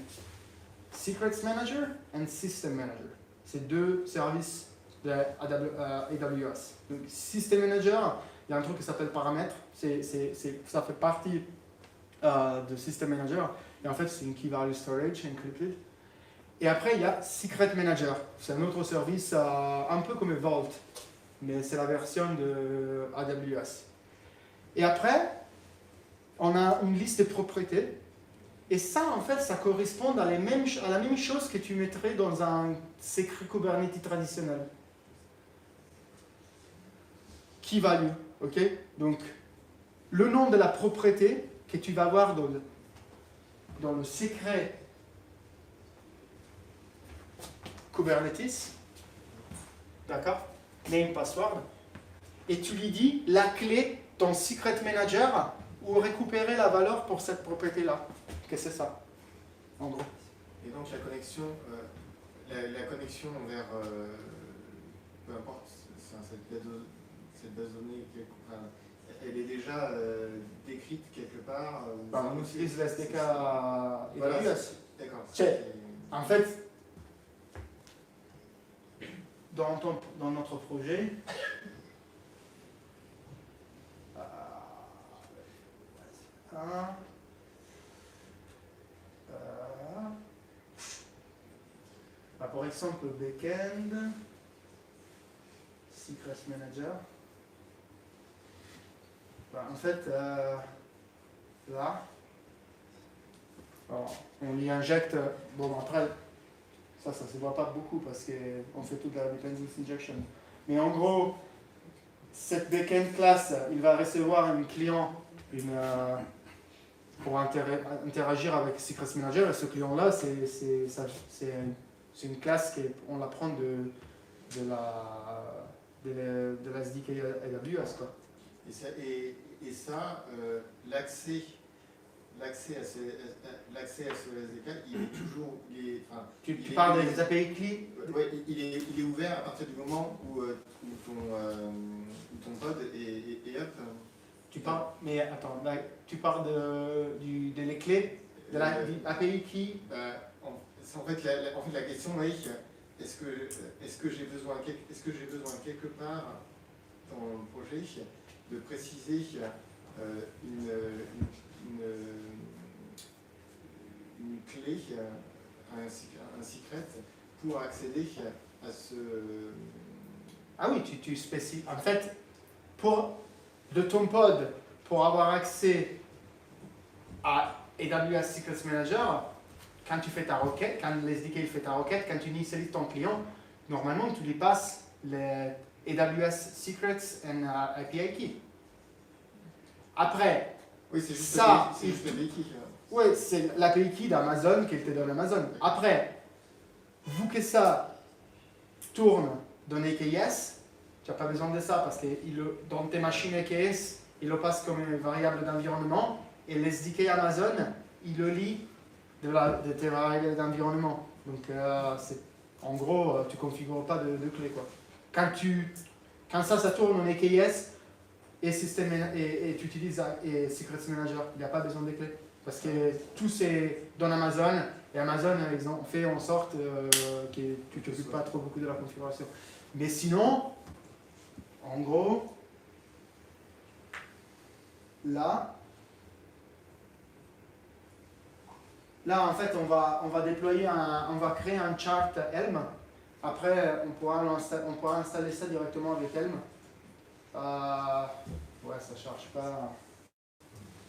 Secrets Manager et System Manager. C'est deux services de AWS. Donc, System Manager, il y a un truc qui s'appelle paramètres. Ça fait partie de System Manager. Et en fait, c'est une Key Value Storage encrypted. Et après, il y a Secret Manager. C'est un autre service un peu comme Vault, mais c'est la version de AWS. Et après, on a une liste de propriétés. Et ça, en fait, ça correspond à la même chose que tu mettrais dans un secret Kubernetes traditionnel. key value, ok? Donc, le nom de la propriété que tu vas voir dans le secret Kubernetes, d'accord? Name, password, et tu lui dis la clé, ton secret manager, ou récupérer la valeur pour cette propriété-là. Qu'est-ce que c'est ça, en gros? Et donc la connexion vers, peu importe, cette base de données, elle est déjà décrite quelque part. On utilise le SDK Voilà, AWS. d'accord. En fait, dans notre projet, par exemple, backend, secret manager. En fait, là, on y injecte. Bon, après, ça ne se voit pas beaucoup parce qu'on fait toute la dependency injection. Mais en gros, cette backend class, il va recevoir un client pour interagir avec Secret Manager. Et ce client-là, c'est une classe qu'on la prend de la SDK AWS, quoi. Et ça, l'accès à ce SDK, il est toujours... Tu parles des API clés? Oui, il est ouvert à partir du moment où ton pod est up. Tu parles, mais attends, là, tu parles de les clés de l'API key. En fait, la question est est-ce que j'ai besoin quelque part dans le projet de préciser une clé, un secret pour accéder à ce... Ah oui, tu spécifies. En fait, de ton pod, pour avoir accès à AWS Secrets Manager, quand tu fais ta requête, quand l'SDK fait ta requête, quand tu initialises ton client, normalement tu lui passes les AWS Secrets and API Key. Après, oui, c'est juste ça, l'API Key. Oui, c'est l'API Key d'Amazon qu'il te donne Amazon. Après, vu que ça tourne dans AKS, tu n'as pas besoin de ça parce que dans tes machines AKS, il le passe comme une variable d'environnement et l'SDK Amazon, il le lit de tes variables d'environnement. Donc, en gros, tu ne configures pas de clé, quoi. Quand ça tourne en AKS et tu utilises Secrets Manager, il n'y a pas besoin de clés. Parce que tout c'est dans Amazon, et Amazon, ils ont fait en sorte que tu ne t'occupes pas trop beaucoup de la configuration. Mais sinon, en gros, là en fait, on va déployer on va créer un chart Helm. Après, on pourra installer ça directement avec Helm. Ouais, ça charge pas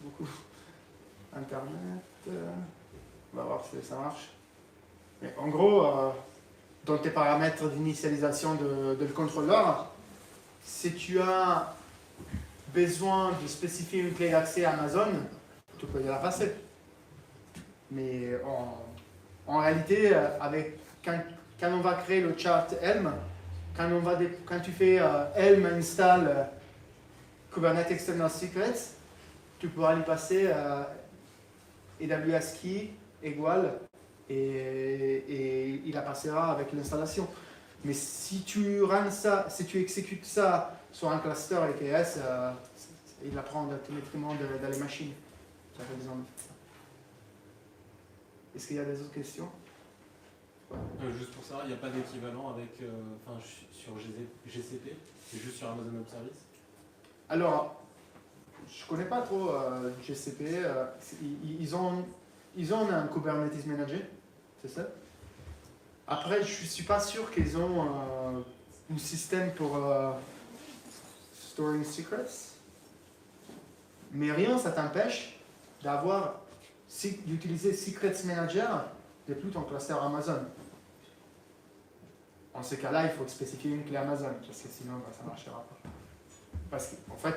beaucoup. Internet, on va voir si ça marche. Mais en gros, dans tes paramètres d'initialisation de le contrôleur, si tu as besoin de spécifier une clé d'accès à Amazon, tu peux y la passer. Mais en réalité, quand on va créer le chart Helm, quand tu fais Helm install Kubernetes External Secrets, tu pourras lui passer AWS Key égale et il la passera avec l'installation. Mais si tu exécutes ça sur un cluster AKS, il la prend directement dans les machines. Ça fait besoin de ça. Est-ce qu'il y a des autres questions? Juste pour ça, il n'y a pas d'équivalent avec, sur GCP, c'est juste sur Amazon Web Service? Alors, je ne connais pas trop GCP. Ils ont un Kubernetes Manager, c'est ça. Après, je ne suis pas sûr qu'ils ont un système pour storing secrets. Mais rien, ça t'empêche d'utiliser Secrets Manager depuis ton cluster Amazon. En ce cas-là, il faut spécifier une clé Amazon, parce que sinon, ça ne marchera pas. Parce qu'en fait,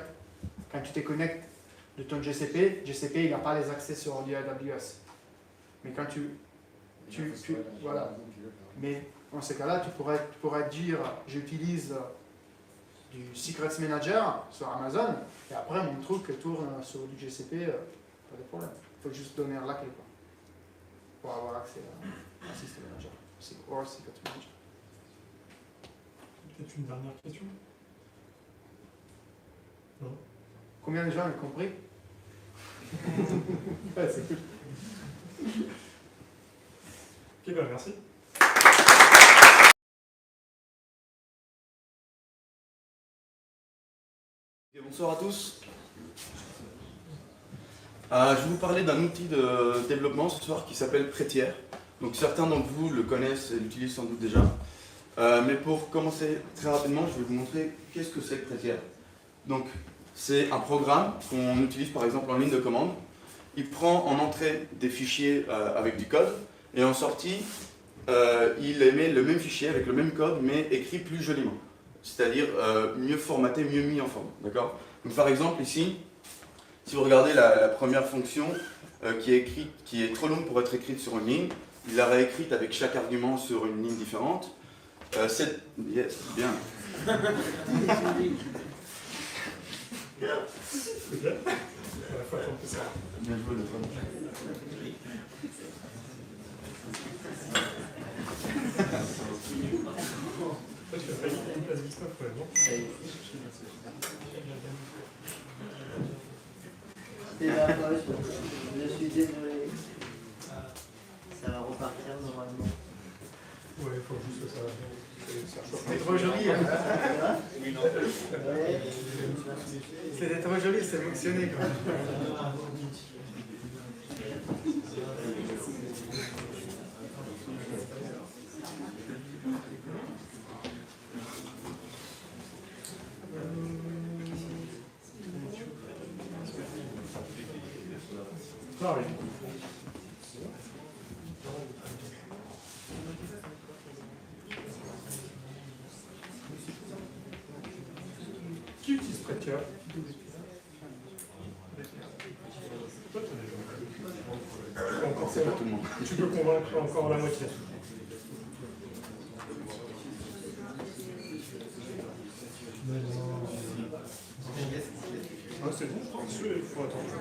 quand tu te connectes de ton GCP, GCP il n'a pas les accès sur du AWS. Mais quand voilà. Mais dans ce cas-là, tu pourrais dire j'utilise du Secrets Manager sur Amazon et après mon truc tourne sur du GCP, pas de problème. Il faut juste donner la clé quoi, pour avoir accès à System Manager ou Secrets Manager. Peut-être une dernière question? Non? Combien de gens ont compris? Ouais, c'est cool. Ok, ben merci. Et bonsoir à tous. Je vais vous parler d'un outil de développement ce soir qui s'appelle Prétière. Donc certains d'entre vous le connaissent et l'utilisent sans doute déjà. Mais pour commencer très rapidement, je vais vous montrer qu'est-ce que c'est que Prétière. Donc c'est un programme qu'on utilise par exemple en ligne de commande. Il prend en entrée des fichiers avec du code et en sortie, il émet le même fichier avec le même code mais écrit plus joliment. C'est-à-dire mieux formaté, mieux mis en forme. D'accord ? Donc par exemple ici, si vous regardez la première fonction qui est trop longue pour être écrite sur une ligne, il l'a réécrite avec chaque argument sur une ligne différente. Yes, bien. C'est bien. Il faut attendre que ça. Bien joué, le Tu as failli une place Christophe, ouais, non? C'est la poche. Je suis désolé. Ça va repartir normalement. Ouais, il faut juste que ça chauffe. C'est trop joli. Hein. C'était trop joli, c'est fonctionné quoi. Ah oui. Qui utilise Prétière? C'est pas tout le monde. Tu peux convaincre encore la moitié. Ah, c'est bon, il faut attendre.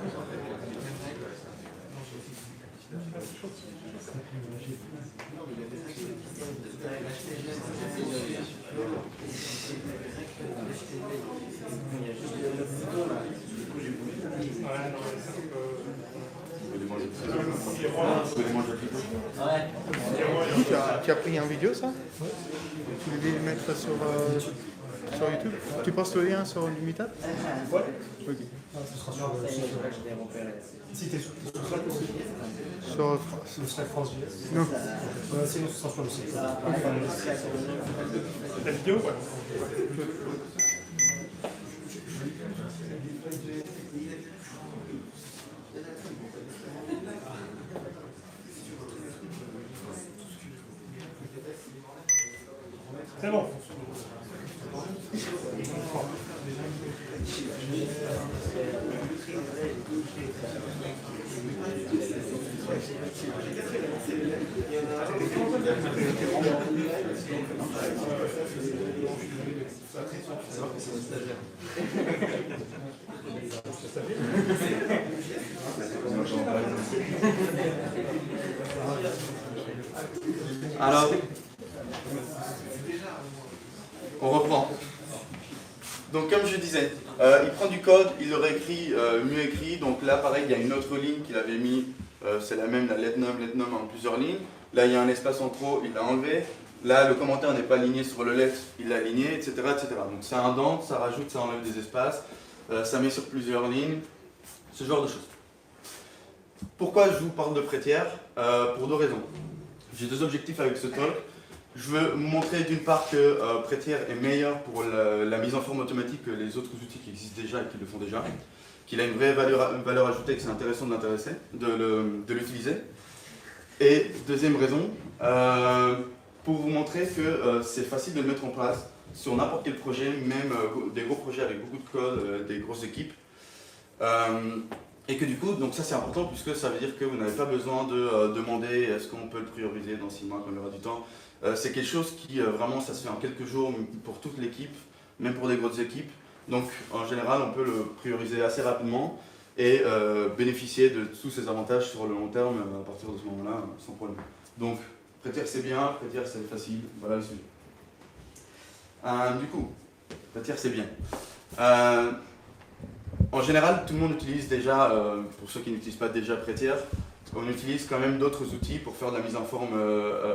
Tu as pris en vidéo ça? Tu voulais le mettre sur YouTube? Tu postes le lien sur du Meetup? Ouais. Ok. Ce sera sur le site. Si t'es sur ça, Sur ce serait France.js. Non. Sinon, ce sera sur le site. La vidéo, ouais. C'est bon. Alors, on reprend. Donc comme je disais, il prend du code, il le réécrit, mieux écrit. Donc là, pareil, il y a une autre ligne qu'il avait mis, c'est la même, la let num en plusieurs lignes. Là, il y a un espace en trop, il l'a enlevé. Là, le commentaire n'est pas aligné sur le let, il l'a aligné, etc., etc. Donc ça indente, ça rajoute, ça enlève des espaces, ça met sur plusieurs lignes, ce genre de choses. Pourquoi je vous parle de Prétière? Pour deux raisons. J'ai deux objectifs avec ce talk. Je veux vous montrer d'une part que Prétière est meilleur pour la mise en forme automatique que les autres outils qui existent déjà et qui le font déjà, qu'il a une vraie valeur ajoutée et que c'est intéressant de l'utiliser. Et deuxième raison, pour vous montrer que c'est facile de le mettre en place sur n'importe quel projet, même des gros projets avec beaucoup de code, des grosses équipes. Et que du coup, donc ça c'est important puisque ça veut dire que vous n'avez pas besoin de demander est-ce qu'on peut le prioriser dans 6 mois quand il y aura du temps. C'est quelque chose qui vraiment ça se fait en quelques jours pour toute l'équipe, même pour des grosses équipes. Donc en général on peut le prioriser assez rapidement et bénéficier de tous ces avantages sur le long terme à partir de ce moment-là sans problème. Donc Prettier c'est bien, Prettier c'est facile, voilà le sujet. Du coup, Prettier c'est bien. En général, tout le monde utilise déjà, pour ceux qui n'utilisent pas déjà Prettier, on utilise quand même d'autres outils pour faire de la mise en forme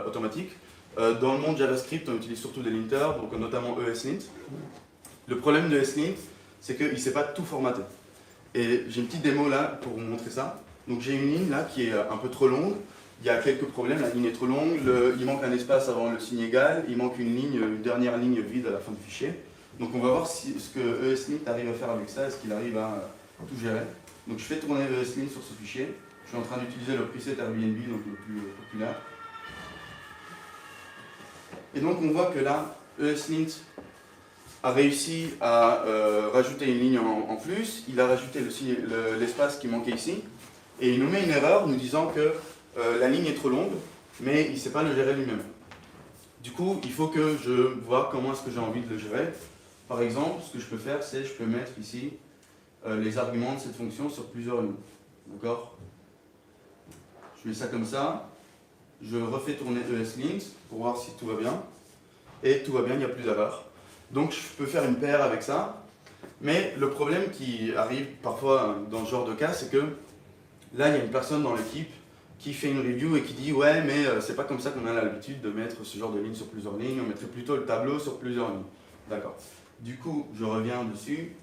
automatique. Dans le monde JavaScript, on utilise surtout des linters, donc notamment ESLint. Le problème de ESLint, c'est qu'il ne sait pas tout formater. Et j'ai une petite démo là pour vous montrer ça. Donc j'ai une ligne là qui est un peu trop longue. Il y a quelques problèmes, la ligne est trop longue, il manque un espace avant le signe égal, il manque une dernière ligne vide à la fin du fichier. Donc on va voir ce que ESLint arrive à faire avec ça, est-ce qu'il arrive à tout gérer. Donc je fais tourner ESLint sur ce fichier. Je suis en train d'utiliser le preset Airbnb, donc le plus populaire. Et donc on voit que là, ESLint a réussi à rajouter une ligne en plus, il a rajouté l'espace qui manquait ici, et il nous met une erreur nous disant que la ligne est trop longue, mais il ne sait pas le gérer lui-même. Du coup, il faut que je vois comment est-ce que j'ai envie de le gérer. Par exemple, ce que je peux faire, c'est je peux mettre ici les arguments de cette fonction sur plusieurs lignes. D'accord? Je mets ça comme ça, je refais tourner ESLint pour voir si tout va bien, et tout va bien, il n'y a plus d'erreur. Donc je peux faire une paire avec ça, mais le problème qui arrive parfois dans ce genre de cas, c'est que là, il y a une personne dans l'équipe qui fait une review et qui dit « Ouais, mais c'est pas comme ça qu'on a l'habitude de mettre ce genre de ligne sur plusieurs lignes, on mettrait plutôt le tableau sur plusieurs lignes. » D'accord. Du coup, je reviens dessus,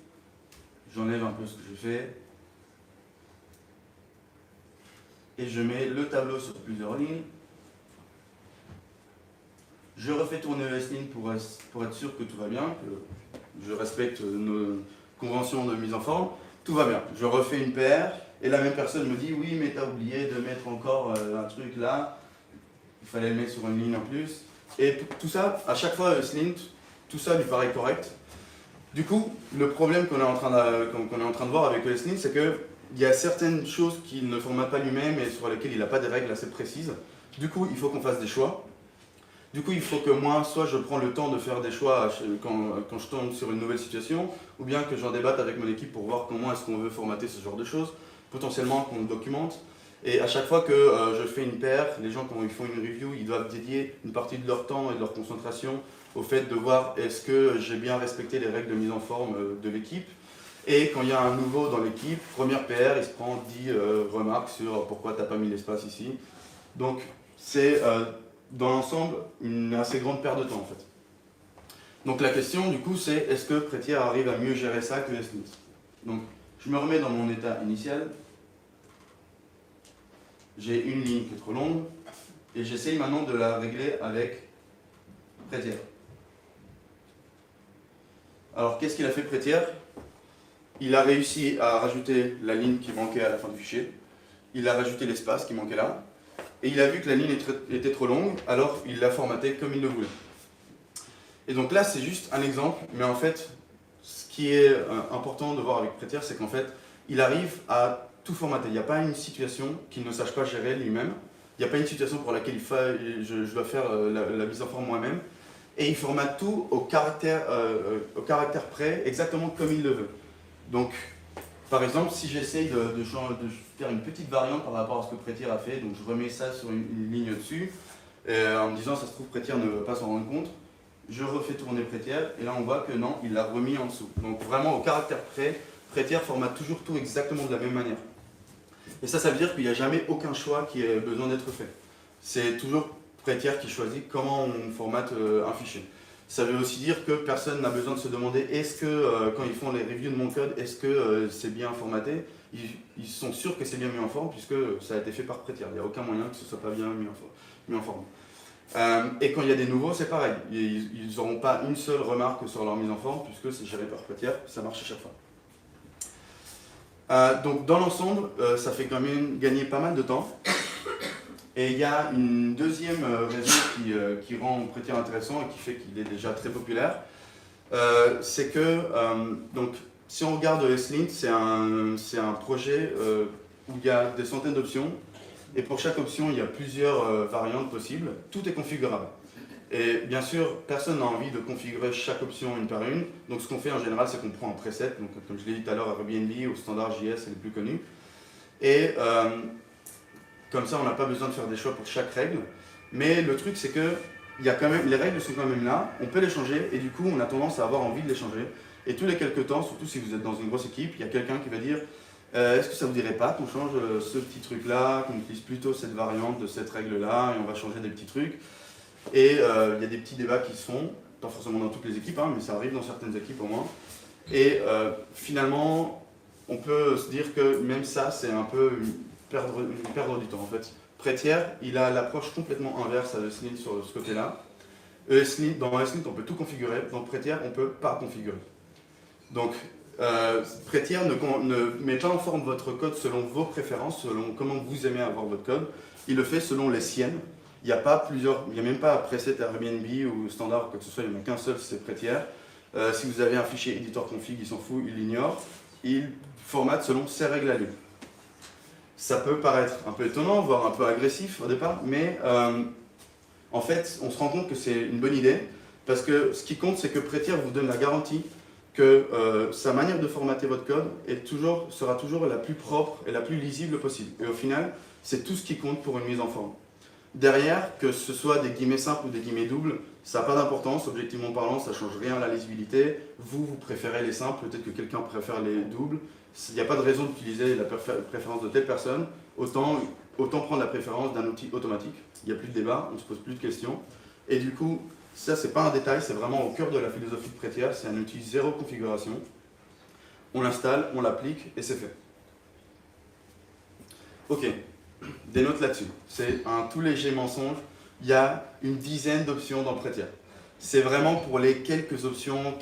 j'enlève un peu ce que j'ai fait, et je mets le tableau sur plusieurs lignes. Je refais tourner ESLint pour être sûr que tout va bien, que je respecte nos conventions de mise en forme. Tout va bien. Je refais une paire, et la même personne me dit « Oui, mais tu as oublié de mettre encore un truc là, il fallait le mettre sur une ligne en plus. » Et tout ça, à chaque fois, ESLint, tout ça lui paraît correct. Du coup, le problème qu'on est en train de voir avec ESLint, c'est qu'il y a certaines choses qu'il ne formate pas lui-même et sur lesquelles il n'a pas des règles assez précises. Du coup, il faut qu'on fasse des choix. Du coup, il faut que moi, soit je prends le temps de faire des choix quand je tombe sur une nouvelle situation, ou bien que j'en débatte avec mon équipe pour voir comment est-ce qu'on veut formater ce genre de choses, potentiellement qu'on documente. Et à chaque fois que je fais une paire, les gens, quand ils font une review, ils doivent dédier une partie de leur temps et de leur concentration au fait de voir est-ce que j'ai bien respecté les règles de mise en forme de l'équipe. Et quand il y a un nouveau dans l'équipe, première paire, il se prend 10 remarques sur pourquoi tu n'as pas mis l'espace ici. Donc c'est dans l'ensemble une assez grande perte de temps en fait. Donc la question du coup c'est est-ce que Prettier arrive à mieux gérer ça que ESLint? Donc je me remets dans mon état initial. J'ai une ligne qui est trop longue et j'essaye maintenant de la régler avec Prettier. Alors qu'est-ce qu'il a fait Prettier? Il a réussi à rajouter la ligne qui manquait à la fin du fichier. Il a rajouté l'espace qui manquait là. Et il a vu que la ligne était trop longue, alors il l'a formatée comme il le voulait. Et donc là, c'est juste un exemple, mais en fait, ce qui est important de voir avec Prettier, c'est qu'en fait, il arrive à tout formater. Il n'y a pas une situation qu'il ne sache pas gérer lui-même. Il n'y a pas une situation pour laquelle je dois faire la mise en forme moi-même. Et il formate tout au caractère près, exactement comme il le veut. Donc, par exemple, si j'essaye de faire une petite variante par rapport à ce que Prettier a fait, donc je remets ça sur une ligne dessus, en me disant ça se trouve Prettier ne veut pas s'en rendre compte, je refais tourner Prettier, et là on voit que non, il l'a remis en dessous. Donc vraiment au caractère près, Prettier formate toujours tout exactement de la même manière. Et ça veut dire qu'il n'y a jamais aucun choix qui ait besoin d'être fait. C'est toujours Prettier qui choisit comment on formate un fichier. Ça veut aussi dire que personne n'a besoin de se demander est-ce que quand ils font les reviews de mon code, est-ce que c'est bien formaté? Ils sont sûrs que c'est bien mis en forme puisque ça a été fait par Prettier. Il n'y a aucun moyen que ce ne soit pas bien mis en forme. Et quand il y a des nouveaux, c'est pareil. Ils n'auront pas une seule remarque sur leur mise en forme puisque c'est géré par Prettier, ça marche à chaque fois. Donc dans l'ensemble, ça fait quand même gagner pas mal de temps. Et il y a une deuxième raison qui rend Prettier intéressant et qui fait qu'il est déjà très populaire. C'est que, donc, si on regarde ESLint, c'est un projet où il y a des centaines d'options. Et pour chaque option, il y a plusieurs variantes possibles. Tout est configurable. Et bien sûr, personne n'a envie de configurer chaque option une par une. Donc ce qu'on fait en général, c'est qu'on prend un preset. Donc comme je l'ai dit tout à l'heure, Airbnb ou Standard JS, c'est les plus connus. Et comme ça, on n'a pas besoin de faire des choix pour chaque règle. Mais le truc, c'est que les règles sont quand même là. On peut les changer. Et du coup, on a tendance à avoir envie de les changer. Et tous les quelques temps, surtout si vous êtes dans une grosse équipe, il y a quelqu'un qui va dire est-ce que ça vous dirait pas qu'on change ce petit truc-là, qu'on utilise plutôt cette variante de cette règle-là, et on va changer des petits trucs. Et il y a des petits débats qui se font, pas forcément dans toutes les équipes, hein, mais ça arrive dans certaines équipes au moins. Et finalement, on peut se dire que même ça, c'est un peu perdre du temps en fait. Prettier, il a l'approche complètement inverse à ESLint sur ce côté-là. Dans ESLint, on peut tout configurer, dans Prettier, on ne peut pas configurer. Donc, Prettier ne met pas en forme votre code selon vos préférences, selon comment vous aimez avoir votre code. Il le fait selon les siennes. Il n'y a même pas preset Airbnb ou standard ou quoi que ce soit, il n'y en a qu'un seul, c'est Prettier. Si vous avez un fichier editor config, il s'en fout, il l'ignore. Il formate selon ses règles à lui. Ça peut paraître un peu étonnant, voire un peu agressif au départ, mais en fait, on se rend compte que c'est une bonne idée, parce que ce qui compte, c'est que Prettier vous donne la garantie que sa manière de formater votre code sera toujours la plus propre et la plus lisible possible. Et au final, c'est tout ce qui compte pour une mise en forme. Derrière, que ce soit des guillemets simples ou des guillemets doubles, ça n'a pas d'importance, objectivement parlant, ça ne change rien à la lisibilité. Vous préférez les simples, peut-être que quelqu'un préfère les doubles. Il n'y a pas de raison d'utiliser la préférence de telle personne, autant prendre la préférence d'un outil automatique. Il n'y a plus de débat, on ne se pose plus de questions. Et du coup, ça, c'est pas un détail, c'est vraiment au cœur de la philosophie de Prettier, c'est un outil zéro configuration. On l'installe, on l'applique et c'est fait. Ok, des notes là-dessus. C'est un tout léger mensonge. Il y a une dizaine d'options dans Prettier. C'est vraiment pour les quelques options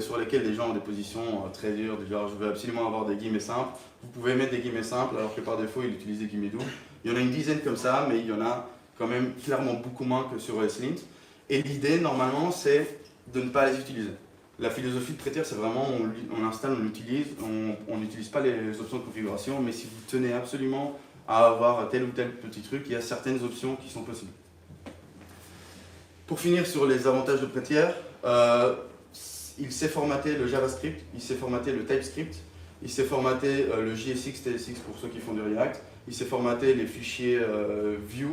sur lesquelles les gens ont des positions très dures, du genre je veux absolument avoir des guillemets simples. Vous pouvez mettre des guillemets simples alors que par défaut il utilise des guillemets doubles. Il y en a une dizaine comme ça, mais il y en a quand même clairement beaucoup moins que sur ESLint. Et l'idée, normalement, c'est de ne pas les utiliser. La philosophie de Prettier, c'est vraiment, on l'installe, on l'utilise, on n'utilise pas les options de configuration, mais si vous tenez absolument à avoir tel ou tel petit truc, il y a certaines options qui sont possibles. Pour finir sur les avantages de Prettier, il sait formater le JavaScript, il sait formater le TypeScript, il sait formater le JSX, TSX pour ceux qui font du React, il sait formater les fichiers Vue,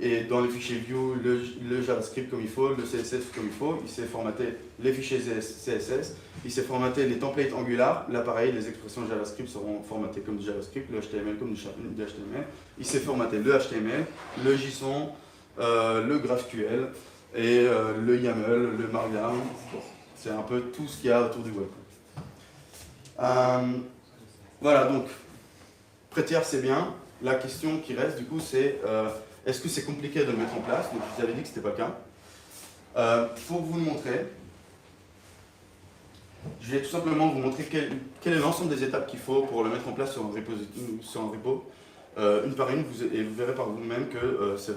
et dans les fichiers Vue, le JavaScript comme il faut, le CSS comme il faut, il sait formater les fichiers CSS, il sait formater les templates Angular, là pareil, les expressions JavaScript seront formatées comme du JavaScript, le HTML comme du HTML, il sait formater le HTML, le JSON, le GraphQL, et le YAML, le Markdown, c'est un peu tout ce qu'il y a autour du web. Voilà, donc, Prettier c'est bien, la question qui reste du coup c'est est-ce que c'est compliqué de le mettre en place? Donc je vous avais dit que ce n'était pas le cas. Pour vous le montrer, je vais tout simplement vous montrer quel est l'ensemble des étapes qu'il faut pour le mettre en place sur un repo, une par une, et vous verrez par vous-même que c'est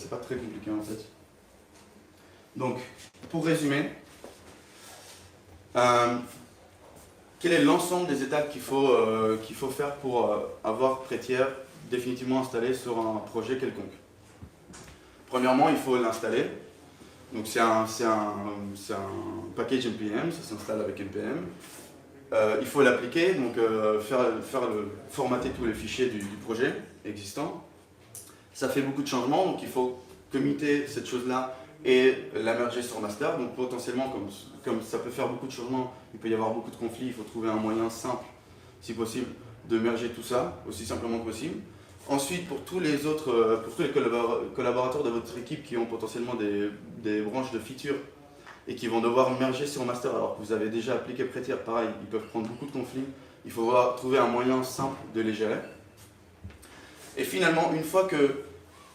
pas très compliqué en fait. Donc, pour résumer, quel est l'ensemble des étapes qu'il faut faire pour avoir Prettier définitivement installé sur un projet quelconque? Premièrement, il faut l'installer. Donc c'est un package NPM, ça s'installe avec NPM. Il faut l'appliquer, donc formater tous les fichiers du projet existant. Ça fait beaucoup de changements, donc il faut committer cette chose-là et la merger sur master. Donc potentiellement, comme ça peut faire beaucoup de changements, il peut y avoir beaucoup de conflits, il faut trouver un moyen simple, si possible, de merger tout ça, aussi simplement que possible. Ensuite, pour tous les collaborateurs de votre équipe qui ont potentiellement des branches de features et qui vont devoir merger sur master alors que vous avez déjà appliqué Prettier, pareil, ils peuvent prendre beaucoup de conflits. Il faut trouver un moyen simple de les gérer. Et finalement, une fois que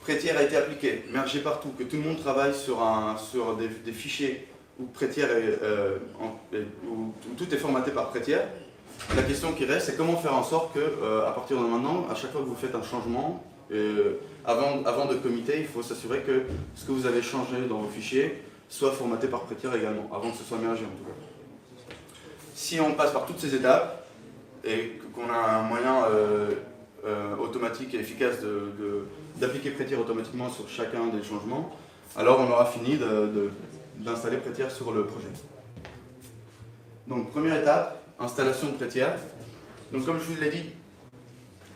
Prettier a été appliqué, mergé partout, que tout le monde travaille sur des fichiers où où tout est formaté par Prettier, la question qui reste, c'est comment faire en sorte que, à partir de maintenant, à chaque fois que vous faites un changement, Avant de committer, il faut s'assurer que ce que vous avez changé dans vos fichiers soit formaté par Prettier également, avant que ce soit mergé en tout cas. Si on passe par toutes ces étapes et qu'on a un moyen automatique et efficace d'appliquer Prettier automatiquement sur chacun des changements, alors on aura fini d'installer Prettier sur le projet. Donc première étape, installation de Prettier. Donc comme je vous l'ai dit,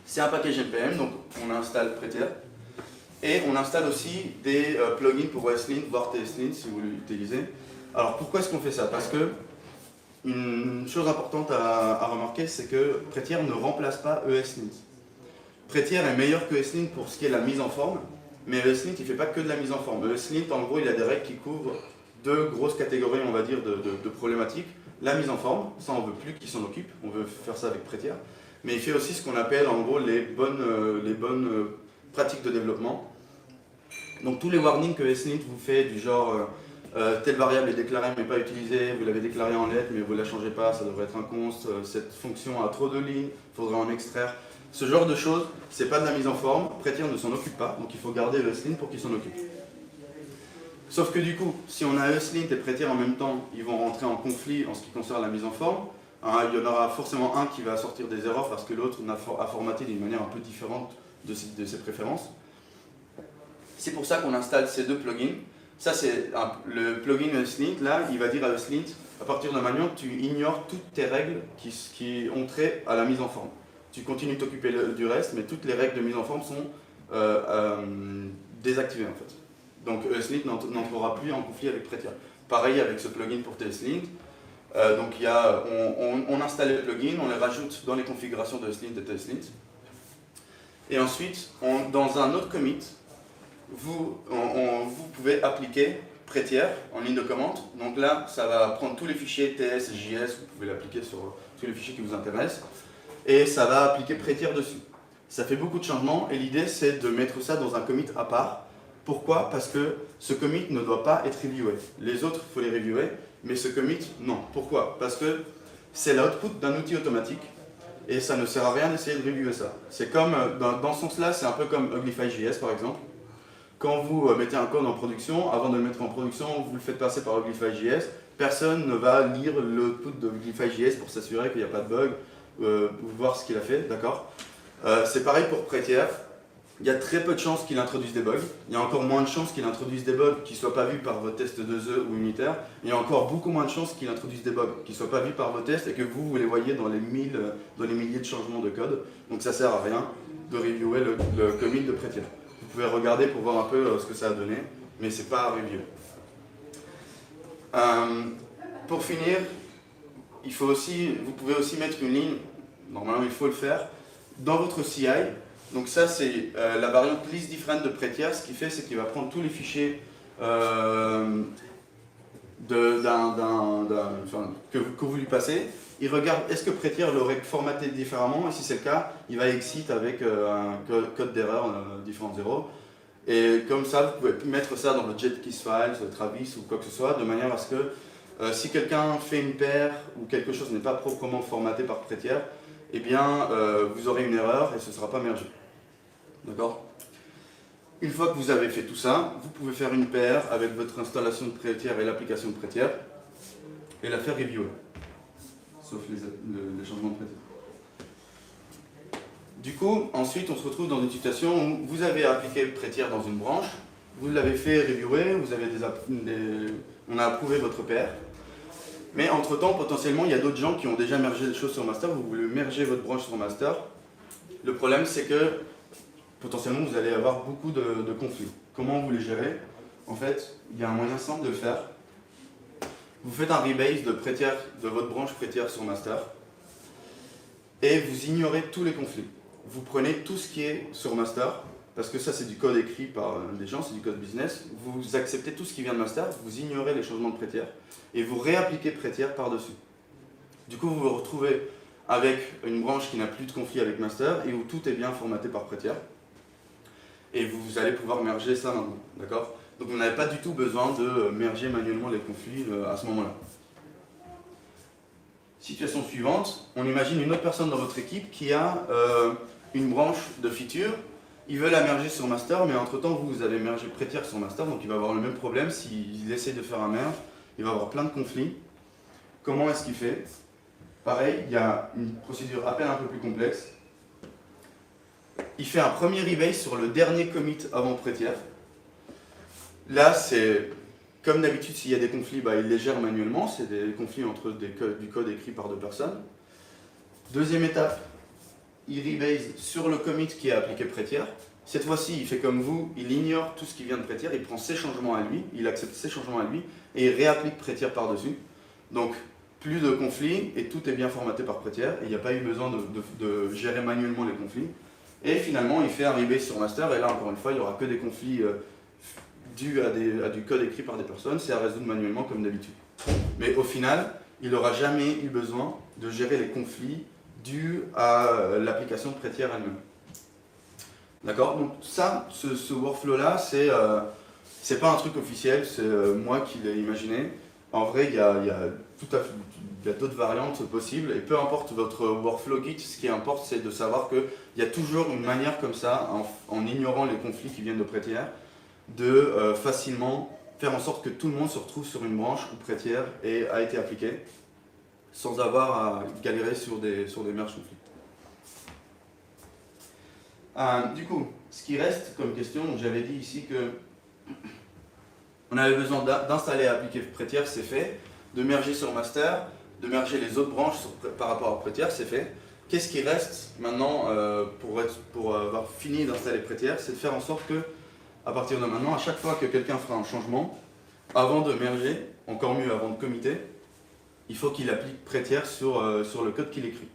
c'est un package NPM, donc on installe Prettier. Et on installe aussi des plugins pour ESLint, voire TSLint si vous l'utilisez. Alors pourquoi est-ce qu'on fait ça? Parce que une chose importante à remarquer, c'est que Prettier ne remplace pas ESLint. Prettier est meilleur que ESLint pour ce qui est la mise en forme, mais ESLint il ne fait pas que de la mise en forme. ESLint en gros il a des règles qui couvrent deux grosses catégories on va dire de problématiques. La mise en forme, ça on ne veut plus qu'il s'en occupe, on veut faire ça avec Prettier. Mais il fait aussi ce qu'on appelle en gros les bonnes pratiques de développement. Donc tous les warnings que ESLint vous fait du genre telle variable est déclarée mais pas utilisée, vous l'avez déclarée en lettres mais vous ne la changez pas, ça devrait être un const, cette fonction a trop de lignes, il faudrait en extraire. Ce genre de choses, c'est pas de la mise en forme, Prettier ne s'en occupe pas, donc il faut garder ESLint pour qu'il s'en occupe. Sauf que du coup, si on a ESLint et Prettier en même temps, ils vont rentrer en conflit en ce qui concerne la mise en forme. Il y en aura forcément un qui va sortir des erreurs parce que l'autre a formaté d'une manière un peu différente de ses préférences. C'est pour ça qu'on installe ces deux plugins. Ça, c'est le plugin ESLint. Là, il va dire à ESLint, à partir de maintenant, tu ignores toutes tes règles qui ont trait à la mise en forme. Tu continues de t'occuper du reste, mais toutes les règles de mise en forme sont désactivées en fait. Donc ESLint n'entrera plus en conflit avec Prettier. Pareil avec ce plugin pour TSLint. Donc on installe les plugins, on les rajoute dans les configurations de ESLint et TSLint. Et ensuite, dans un autre commit, vous pouvez appliquer Prettier en ligne de commande. Donc là, ça va prendre tous les fichiers TS, JS, vous pouvez l'appliquer sur tous les fichiers qui vous intéressent. Et ça va appliquer Prettier dessus. Ça fait beaucoup de changements et l'idée c'est de mettre ça dans un commit à part. Pourquoi? Parce que ce commit ne doit pas être reviewé. Les autres, il faut les reviewer, mais ce commit, non. Pourquoi? Parce que c'est l'output d'un outil automatique et ça ne sert à rien d'essayer de reviewer ça. C'est comme, dans ce sens-là, c'est un peu comme Uglify.js par exemple. Quand vous mettez un code en production, avant de le mettre en production, vous le faites passer par Uglify.js, personne ne va lire l'output de Uglify.js pour s'assurer qu'il n'y a pas de bug, ou voir ce qu'il a fait, d'accord? C'est pareil pour Prettier. Il y a très peu de chances qu'il introduise des bugs. Il y a encore moins de chances qu'il introduise des bugs qui ne soient pas vus par vos tests 2E ou unitaires. Il y a encore beaucoup moins de chances qu'il introduise des bugs qui ne soient pas vus par vos tests et que vous les voyez dans les milliers de changements de code. Donc ça ne sert à rien de reviewer le commit de Prettier. Vous pouvez regarder pour voir un peu ce que ça a donné, mais ce n'est pas à reviewer. Pour finir, vous pouvez aussi mettre une ligne, normalement il faut le faire, dans votre CI. Donc ça c'est la variante list different de Prettier. Ce qu'il fait c'est qu'il va prendre tous les fichiers que vous lui passez. Il regarde est-ce que Prettier l'aurait formaté différemment et si c'est le cas, il va exit avec un code d'erreur différent 0. Et comme ça vous pouvez mettre ça dans le JetKeysFiles, Travis ou quoi que ce soit de manière à ce que si quelqu'un fait une paire ou quelque chose n'est pas proprement formaté par Prettier, eh bien vous aurez une erreur et ce ne sera pas mergé. D'accord? Une fois que vous avez fait tout ça, vous pouvez faire une paire avec votre installation de Prettier et l'application de Prettier et la faire reviewer. Sauf les changements de Prettier. Du coup, ensuite, on se retrouve dans une situation où vous avez appliqué Prettier dans une branche, vous l'avez fait reviewer, on a approuvé votre paire. Mais entre-temps, potentiellement, il y a d'autres gens qui ont déjà mergé des choses sur master, vous voulez merger votre branche sur master. Le problème, c'est que potentiellement, vous allez avoir beaucoup de conflits. Comment vous les gérez? En fait, il y a un moyen simple de le faire. Vous faites un rebase de votre branche Prettier sur master et vous ignorez tous les conflits. Vous prenez tout ce qui est sur master, parce que ça c'est du code écrit par des gens, c'est du code business. Vous acceptez tout ce qui vient de master, vous ignorez les changements de Prettier et vous réappliquez Prettier par-dessus. Du coup, vous vous retrouvez avec une branche qui n'a plus de conflit avec master et où tout est bien formaté par Prettier. Et vous allez pouvoir merger ça maintenant, d'accord? Donc vous n'avez pas du tout besoin de merger manuellement les conflits à ce moment-là. Situation suivante, on imagine une autre personne dans votre équipe qui a une branche de feature. il veut la merger sur master, mais entre-temps, vous avez mergé pré-tiers sur master, donc il va avoir le même problème. S'il essaie de faire un merge, il va avoir plein de conflits. Comment est-ce qu'il fait? Pareil, il y a une procédure à peine un peu plus complexe. Il fait un premier rebase sur le dernier commit avant pré-tiers. Là, c'est comme d'habitude, s'il y a des conflits, il les gère manuellement. C'est des conflits entre du code écrit par deux personnes. Deuxième étape, il rebase sur le commit qui est appliqué pré-tiers. Cette fois-ci, il fait comme vous, il ignore tout ce qui vient de pré-tiers, il prend ses changements à lui, il accepte ses changements à lui, et il réapplique pré-tiers par-dessus. Donc, plus de conflits, et tout est bien formaté par pré-tiers, et il n'y a pas eu besoin de gérer manuellement les conflits. Et finalement, il fait un rebase sur master, et là, encore une fois, il n'y aura que des conflits dus à du code écrit par des personnes, c'est à résoudre manuellement comme d'habitude. Mais au final, il n'aura jamais eu besoin de gérer les conflits dus à l'application de pré-tiers elle-même. D'accord? Donc ça, ce workflow-là, c'est pas un truc officiel, c'est moi qui l'ai imaginé. En vrai, il y a d'autres variantes possibles, et peu importe votre workflow Git, ce qui importe, c'est de savoir qu'il y a toujours une manière comme ça, en ignorant les conflits qui viennent de pré-tiers, de facilement faire en sorte que tout le monde se retrouve sur une branche où pré-tiers a été appliqué, sans avoir à galérer sur des merge conflits. Du coup, ce qui reste comme question, j'avais dit ici que on avait besoin d'installer et appliquer pré-tiers, c'est fait. De merger sur master, de merger les autres branches par rapport à pré-tiers, c'est fait. Qu'est-ce qui reste maintenant pour avoir fini d'installer pré-tiers? C'est de faire en sorte que, à partir de maintenant, à chaque fois que quelqu'un fera un changement, avant de merger, encore mieux avant de committer, il faut qu'il applique pré-tiers sur le code qu'il écrit.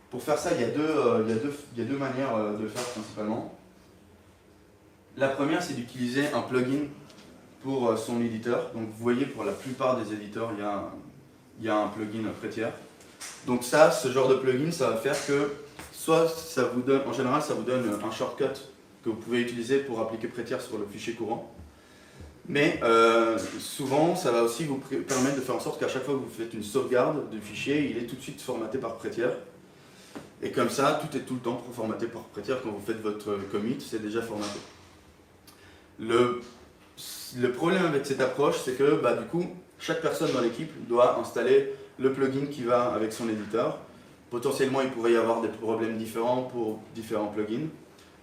Pour faire ça, il y a deux manières de le faire principalement. La première, c'est d'utiliser un plugin pour son éditeur. Donc vous voyez, pour la plupart des éditeurs, il y a un plugin pré-tiers. Donc ça, ce genre de plugin, ça va faire que, soit ça vous donne, en général, ça vous donne un shortcut que vous pouvez utiliser pour appliquer pré-tiers sur le fichier courant. Mais souvent, ça va aussi vous permettre de faire en sorte qu'à chaque fois que vous faites une sauvegarde du fichier, il est tout de suite formaté par pré-tiers. Et comme ça, tout est tout le temps formaté par pré-tiers. Quand vous faites votre commit, c'est déjà formaté. Le problème avec cette approche, c'est que du coup, chaque personne dans l'équipe doit installer le plugin qui va avec son éditeur. Potentiellement, il pourrait y avoir des problèmes différents pour différents plugins.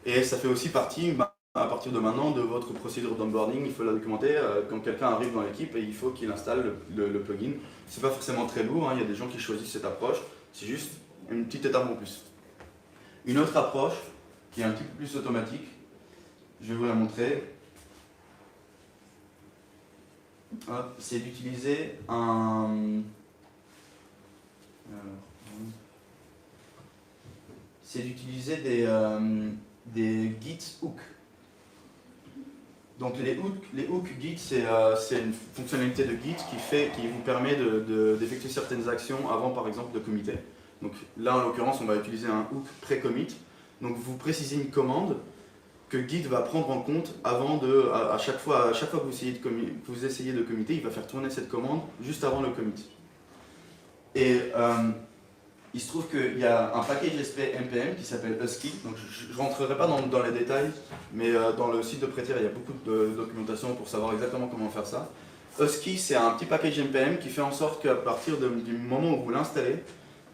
Et ça fait aussi partie, à partir de maintenant, de votre procédure d'onboarding. Il faut la documenter quand quelqu'un arrive dans l'équipe et il faut qu'il installe le plugin. C'est pas forcément très lourd, il y a des gens qui choisissent cette approche. C'est juste une petite étape en plus. Une autre approche, qui est un petit peu plus automatique, je vais vous la montrer. C'est d'utiliser des Git hooks. Donc les hooks Git, c'est une fonctionnalité de Git qui vous permet d'effectuer certaines actions avant, par exemple, de committer. Donc là, en l'occurrence, on va utiliser un hook pré-commit. Donc vous précisez une commande que Git va prendre en compte avant à chaque fois que vous essayez de committer, il va faire tourner cette commande juste avant le commit. Et il se trouve qu'il y a un package SP npm qui s'appelle Husky. Donc je ne rentrerai pas dans les détails, mais dans le site de pré-tiers, il y a beaucoup de documentation pour savoir exactement comment faire ça. Husky, c'est un petit package npm qui fait en sorte qu'à partir du moment où vous l'installez,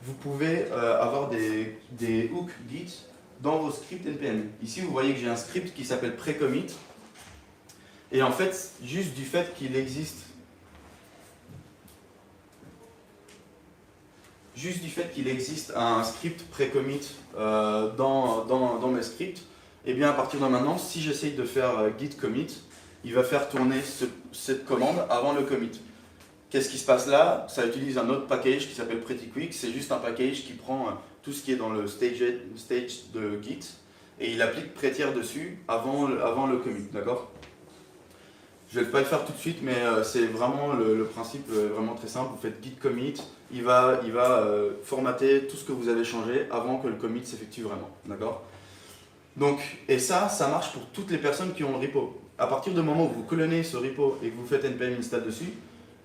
vous pouvez avoir des hooks Git dans vos scripts npm. Ici, vous voyez que j'ai un script qui s'appelle pré-commit. Et en fait, juste du fait qu'il existe un script pré-commit dans mes scripts, et bien à partir de maintenant, si j'essaye de faire git commit, il va faire tourner cette commande avant le commit. Qu'est-ce qui se passe là? Ça utilise un autre package qui s'appelle Pretty Quick. C'est juste un package qui prend tout ce qui est dans le stage de Git et il applique pré-tiers dessus avant le commit, d'accord? Je ne vais pas le faire tout de suite, mais c'est vraiment le principe vraiment très simple. Vous faites git commit, il va formater tout ce que vous avez changé avant que le commit s'effectue vraiment, d'accord? Donc, et ça marche pour toutes les personnes qui ont le repo. À partir du moment où vous clonez ce repo et que vous faites npm install dessus,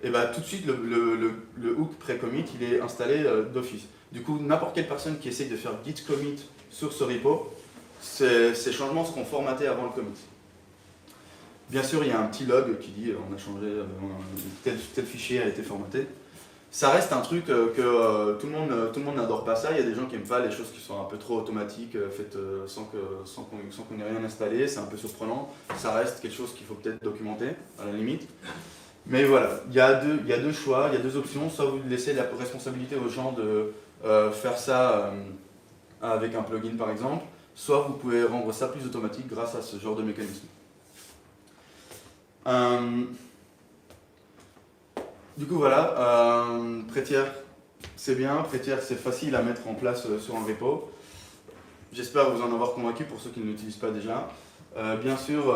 et tout de suite le hook pré-commit il est installé d'office. Du coup, n'importe quelle personne qui essaye de faire git commit sur ce repo ces changements seront formatés avant le commit. Bien sûr, il y a un petit log qui dit on a changé, tel fichier a été formaté. Ça reste un truc que tout le monde n'adore pas ça. Il y a des gens qui n'aiment pas les choses qui sont un peu trop automatiques, faites sans qu'on ait rien installé. C'est un peu surprenant. Ça reste quelque chose qu'il faut peut-être documenter, à la limite. Mais voilà, il y a deux choix, il y a deux options. Soit vous laissez la responsabilité aux gens de faire ça avec un plugin par exemple, soit vous pouvez rendre ça plus automatique grâce à ce genre de mécanisme. Du coup voilà, Prettier c'est bien, Prettier c'est facile à mettre en place sur un repo. J'espère vous en avoir convaincu pour ceux qui ne l'utilisent pas déjà. Bien sûr,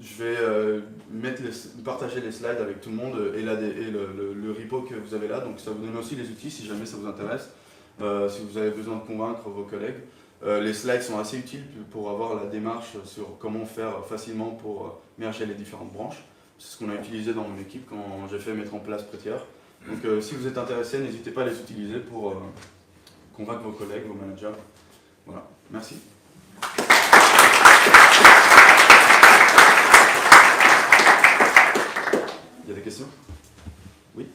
je vais partager les slides avec tout le monde et le repo que vous avez là, donc ça vous donne aussi les outils si jamais ça vous intéresse, si vous avez besoin de convaincre vos collègues. Les slides sont assez utiles pour avoir la démarche sur comment faire facilement pour merger les différentes branches. C'est ce qu'on a utilisé dans mon équipe quand j'ai fait mettre en place Prettier. Donc si vous êtes intéressé, n'hésitez pas à les utiliser pour convaincre vos collègues, vos managers. Voilà, merci. Il y a des questions? Oui.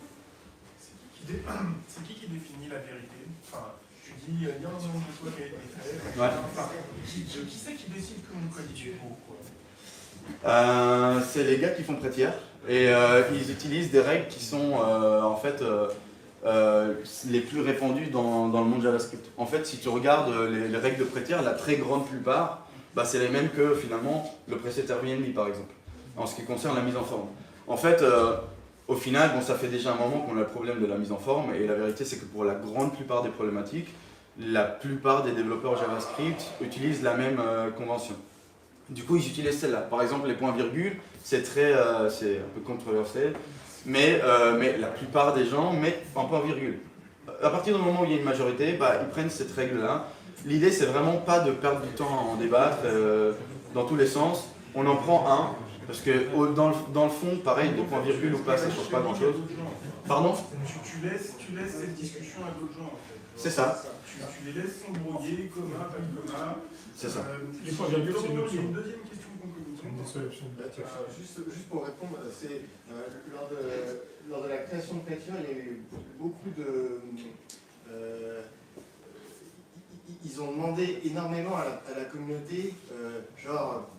C'est qui définit la vérité? Enfin, tu dis, il y a un nombre de fois qui a été fait. Ouais. Enfin, qui c'est qui décide que mon code est faux, quoi? C'est les gars qui font Prettier et ils utilisent des règles qui sont en fait les plus répandues dans le monde JavaScript. En fait, si tu regardes les règles de Prettier, la très grande plupart, bah, c'est les mêmes que finalement le preset Airbnb par exemple, en ce qui concerne la mise en forme. En fait, au final, bon, ça fait déjà un moment qu'on a le problème de la mise en forme et la vérité c'est que pour la grande plupart des problématiques, la plupart des développeurs JavaScript utilisent la même convention. Du coup, ils utilisent celle-là. Par exemple, les points-virgules, c'est un peu controversé, mais la plupart des gens mettent un point-virgule. À partir du moment où il y a une majorité, bah, ils prennent cette règle-là. L'idée, c'est vraiment pas de perdre du temps à en débattre dans tous les sens. On en prend un, parce que dans le fond, pareil, des points-virgules ou pas, ça ne change pas grand-chose. Pardon ? Tu laisses cette discussion à d'autres gens, en fait. C'est ça. Tu les laisses s'embrouiller, commun, pas commun. C'est ça. Les points-virgules, c'est une option. Une deuxième question concomitante. Juste pour répondre, c'est lors de la création de Prettier, il y a eu beaucoup de... ils ont demandé énormément à la communauté, genre,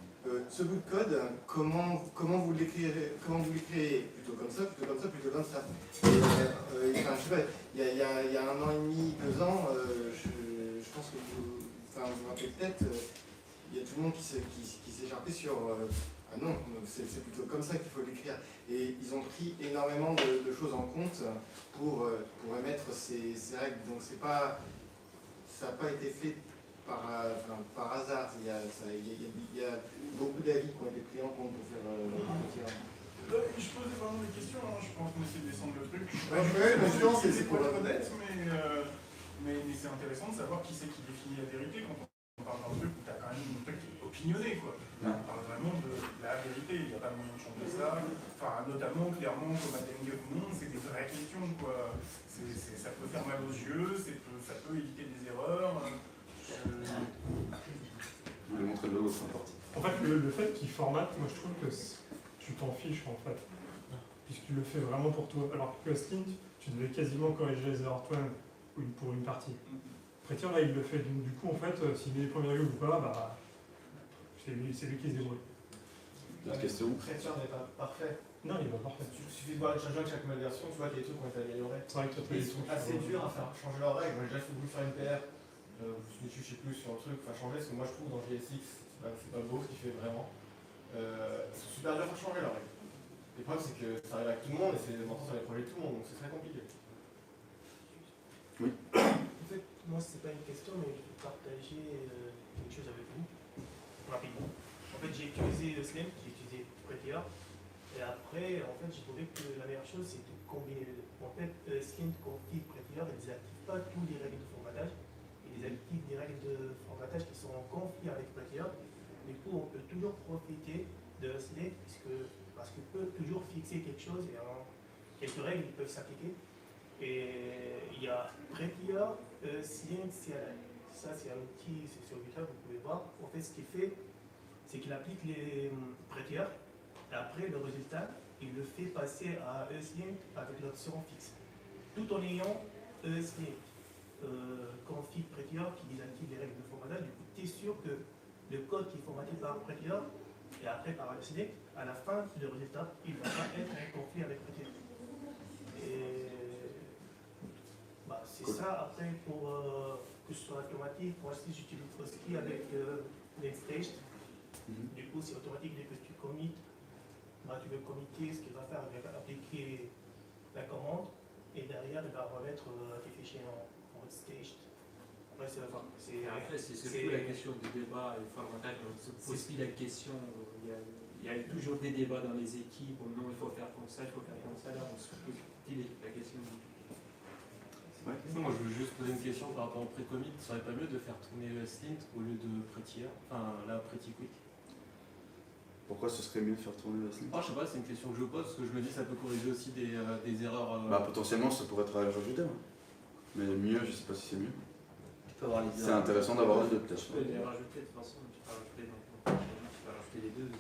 ce bout de code, comment vous l'écrivez, plutôt comme ça, plutôt comme ça, plutôt comme ça. Et, enfin, je sais pas, il y a 1 an et demi, 2 ans, je pense que vous vous rappelez peut-être, il y a tout le monde qui s'écharpait sur ah non, c'est plutôt comme ça qu'il faut l'écrire. Et ils ont pris énormément de choses en compte pour émettre ces règles. Donc ça n'a pas été fait par hasard. Il y a beaucoup d'avis qui ont été pris en compte pour faire Prettier. Je posais vraiment des questions, hein. Je pense qu'on essaie de descendre le truc. C'est pour être honnête, mais c'est intéressant de savoir qui c'est qui définit la vérité quand on parle d'un truc où tu as quand même un truc opinionné, quoi. On parle vraiment de la vérité, il n'y a pas moyen de changer ça. Enfin, notamment, clairement, comme à Dengue ou non, c'est des vraies questions, quoi. Ça peut faire mal aux yeux, ça peut éviter des erreurs. Je vais montrer le logo, c'est important. En fait, le fait qu'il formate, moi je trouve que tu t'en fiches en fait, puisqu'il le fait vraiment pour toi. Alors que Stint, tu devais quasiment corriger les erreurs toi-même pour une partie. Prettier là, il le fait. Donc, du coup, en fait, s'il met les premiers ou pas, bah, c'est lui qui se débrouille. D'autres questions? Prettier n'est pas parfait. Non, il est pas parfait. Il suffit de voir les changements de chaque nouvelle version, tu vois qu'il y a des trucs qui ont été améliorés. C'est vrai que toi, Ils sont assez durs à faire changer leurs règles. Moi, j'ai déjà voulu faire une PR, je sais plus sur un truc, enfin changer, parce que moi je trouve dans JSX, c'est pas beau ce qu'il fait vraiment. C'est super dur à faire changer leurs règles. Le problème, c'est que ça arrive avec tout le monde et c'est important sur les projets de tout le monde, donc c'est très compliqué. Oui. En fait, moi, c'est pas une question, mais je vais partager quelque chose avec vous, rapidement. En fait, j'ai utilisé Slim, j'ai utilisé Prettier. Et après, en fait, j'ai trouvé que la meilleure chose, c'est de combiner les deux. En fait, Slim config Prettier, elle ne désactive pas tous les règles de formatage. Il désactive des règles de formatage qui sont en conflit avec Prettier. Du coup, on peut toujours profiter de Slim, parce qu'il peut toujours fixer quelque chose et quelques règles qui peuvent s'appliquer. Et il y a Prettier, Slim, CLI. Ça, c'est un outil, c'est sur GitHub, vous pouvez voir. En fait, ce qu'il fait, c'est qu'il applique les prêteurs, et après, le résultat, il le fait passer à ESLint avec l'option fixe. Tout en ayant ESLint, config prêteur qui désactive les règles de formatage. Du coup, tu es sûr que le code qui est formaté par prêteur et après par ESLint, à la fin, le résultat, il ne va pas être en conflit avec prêteur. Et bah, c'est ça, après, pour que ce soit automatique, moi aussi j'utilise aussi avec Namestage. Du coup, c'est automatique dès que tu commits, bah, tu veux committer, ce qu'il va faire, il va appliquer la commande et derrière il va remettre tes fichiers en mode staged. Après, c'est la fin. Après, c'est surtout la question du débat et formatage. On se pose aussi la question, il y a toujours des débats dans les équipes, non, il faut faire comme ça, il faut faire comme ça. Là, on se pose la question du Ouais. Moi, je veux juste poser une question par rapport au pré-commit. Ce serait pas mieux de faire tourner ESLint au lieu de Prettier, enfin là, Pretty Quick? Pourquoi ce serait mieux de faire tourner ESLint? Je sais pas, c'est une question que je pose parce que je me dis ça peut corriger aussi des erreurs. Bah, potentiellement, ça pourrait être rajouté. Hein. Mais mieux, je sais pas si c'est mieux. Tu peux avoir les deux. C'est intéressant d'avoir les deux, peut-être. Tu peux les rajouter de toute façon, tu peux rajouter dans ton projet, tu peux rajouter les deux.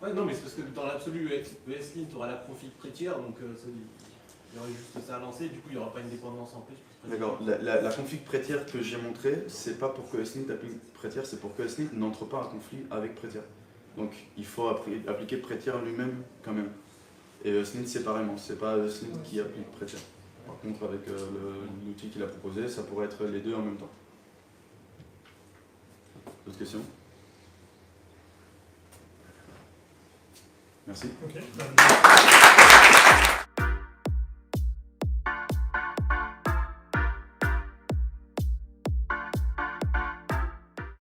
Ouais, non, mais c'est parce que dans l'absolu, ESLint aura la config Prettier, donc il y aurait juste ça à lancer, du coup il n'y aura pas une dépendance en plus. D'accord. La config Prettier que j'ai montrée, c'est pas pour que ESLint applique Prettier, c'est pour que ESLint n'entre pas en conflit avec Prettier. Donc il faut appliquer Prettier lui-même quand même. Et ESLint séparément, c'est pas ESLint qui applique Prettier. Par contre, avec l'outil qu'il a proposé, ça pourrait être les deux en même temps. D'autres questions? Merci. Ok.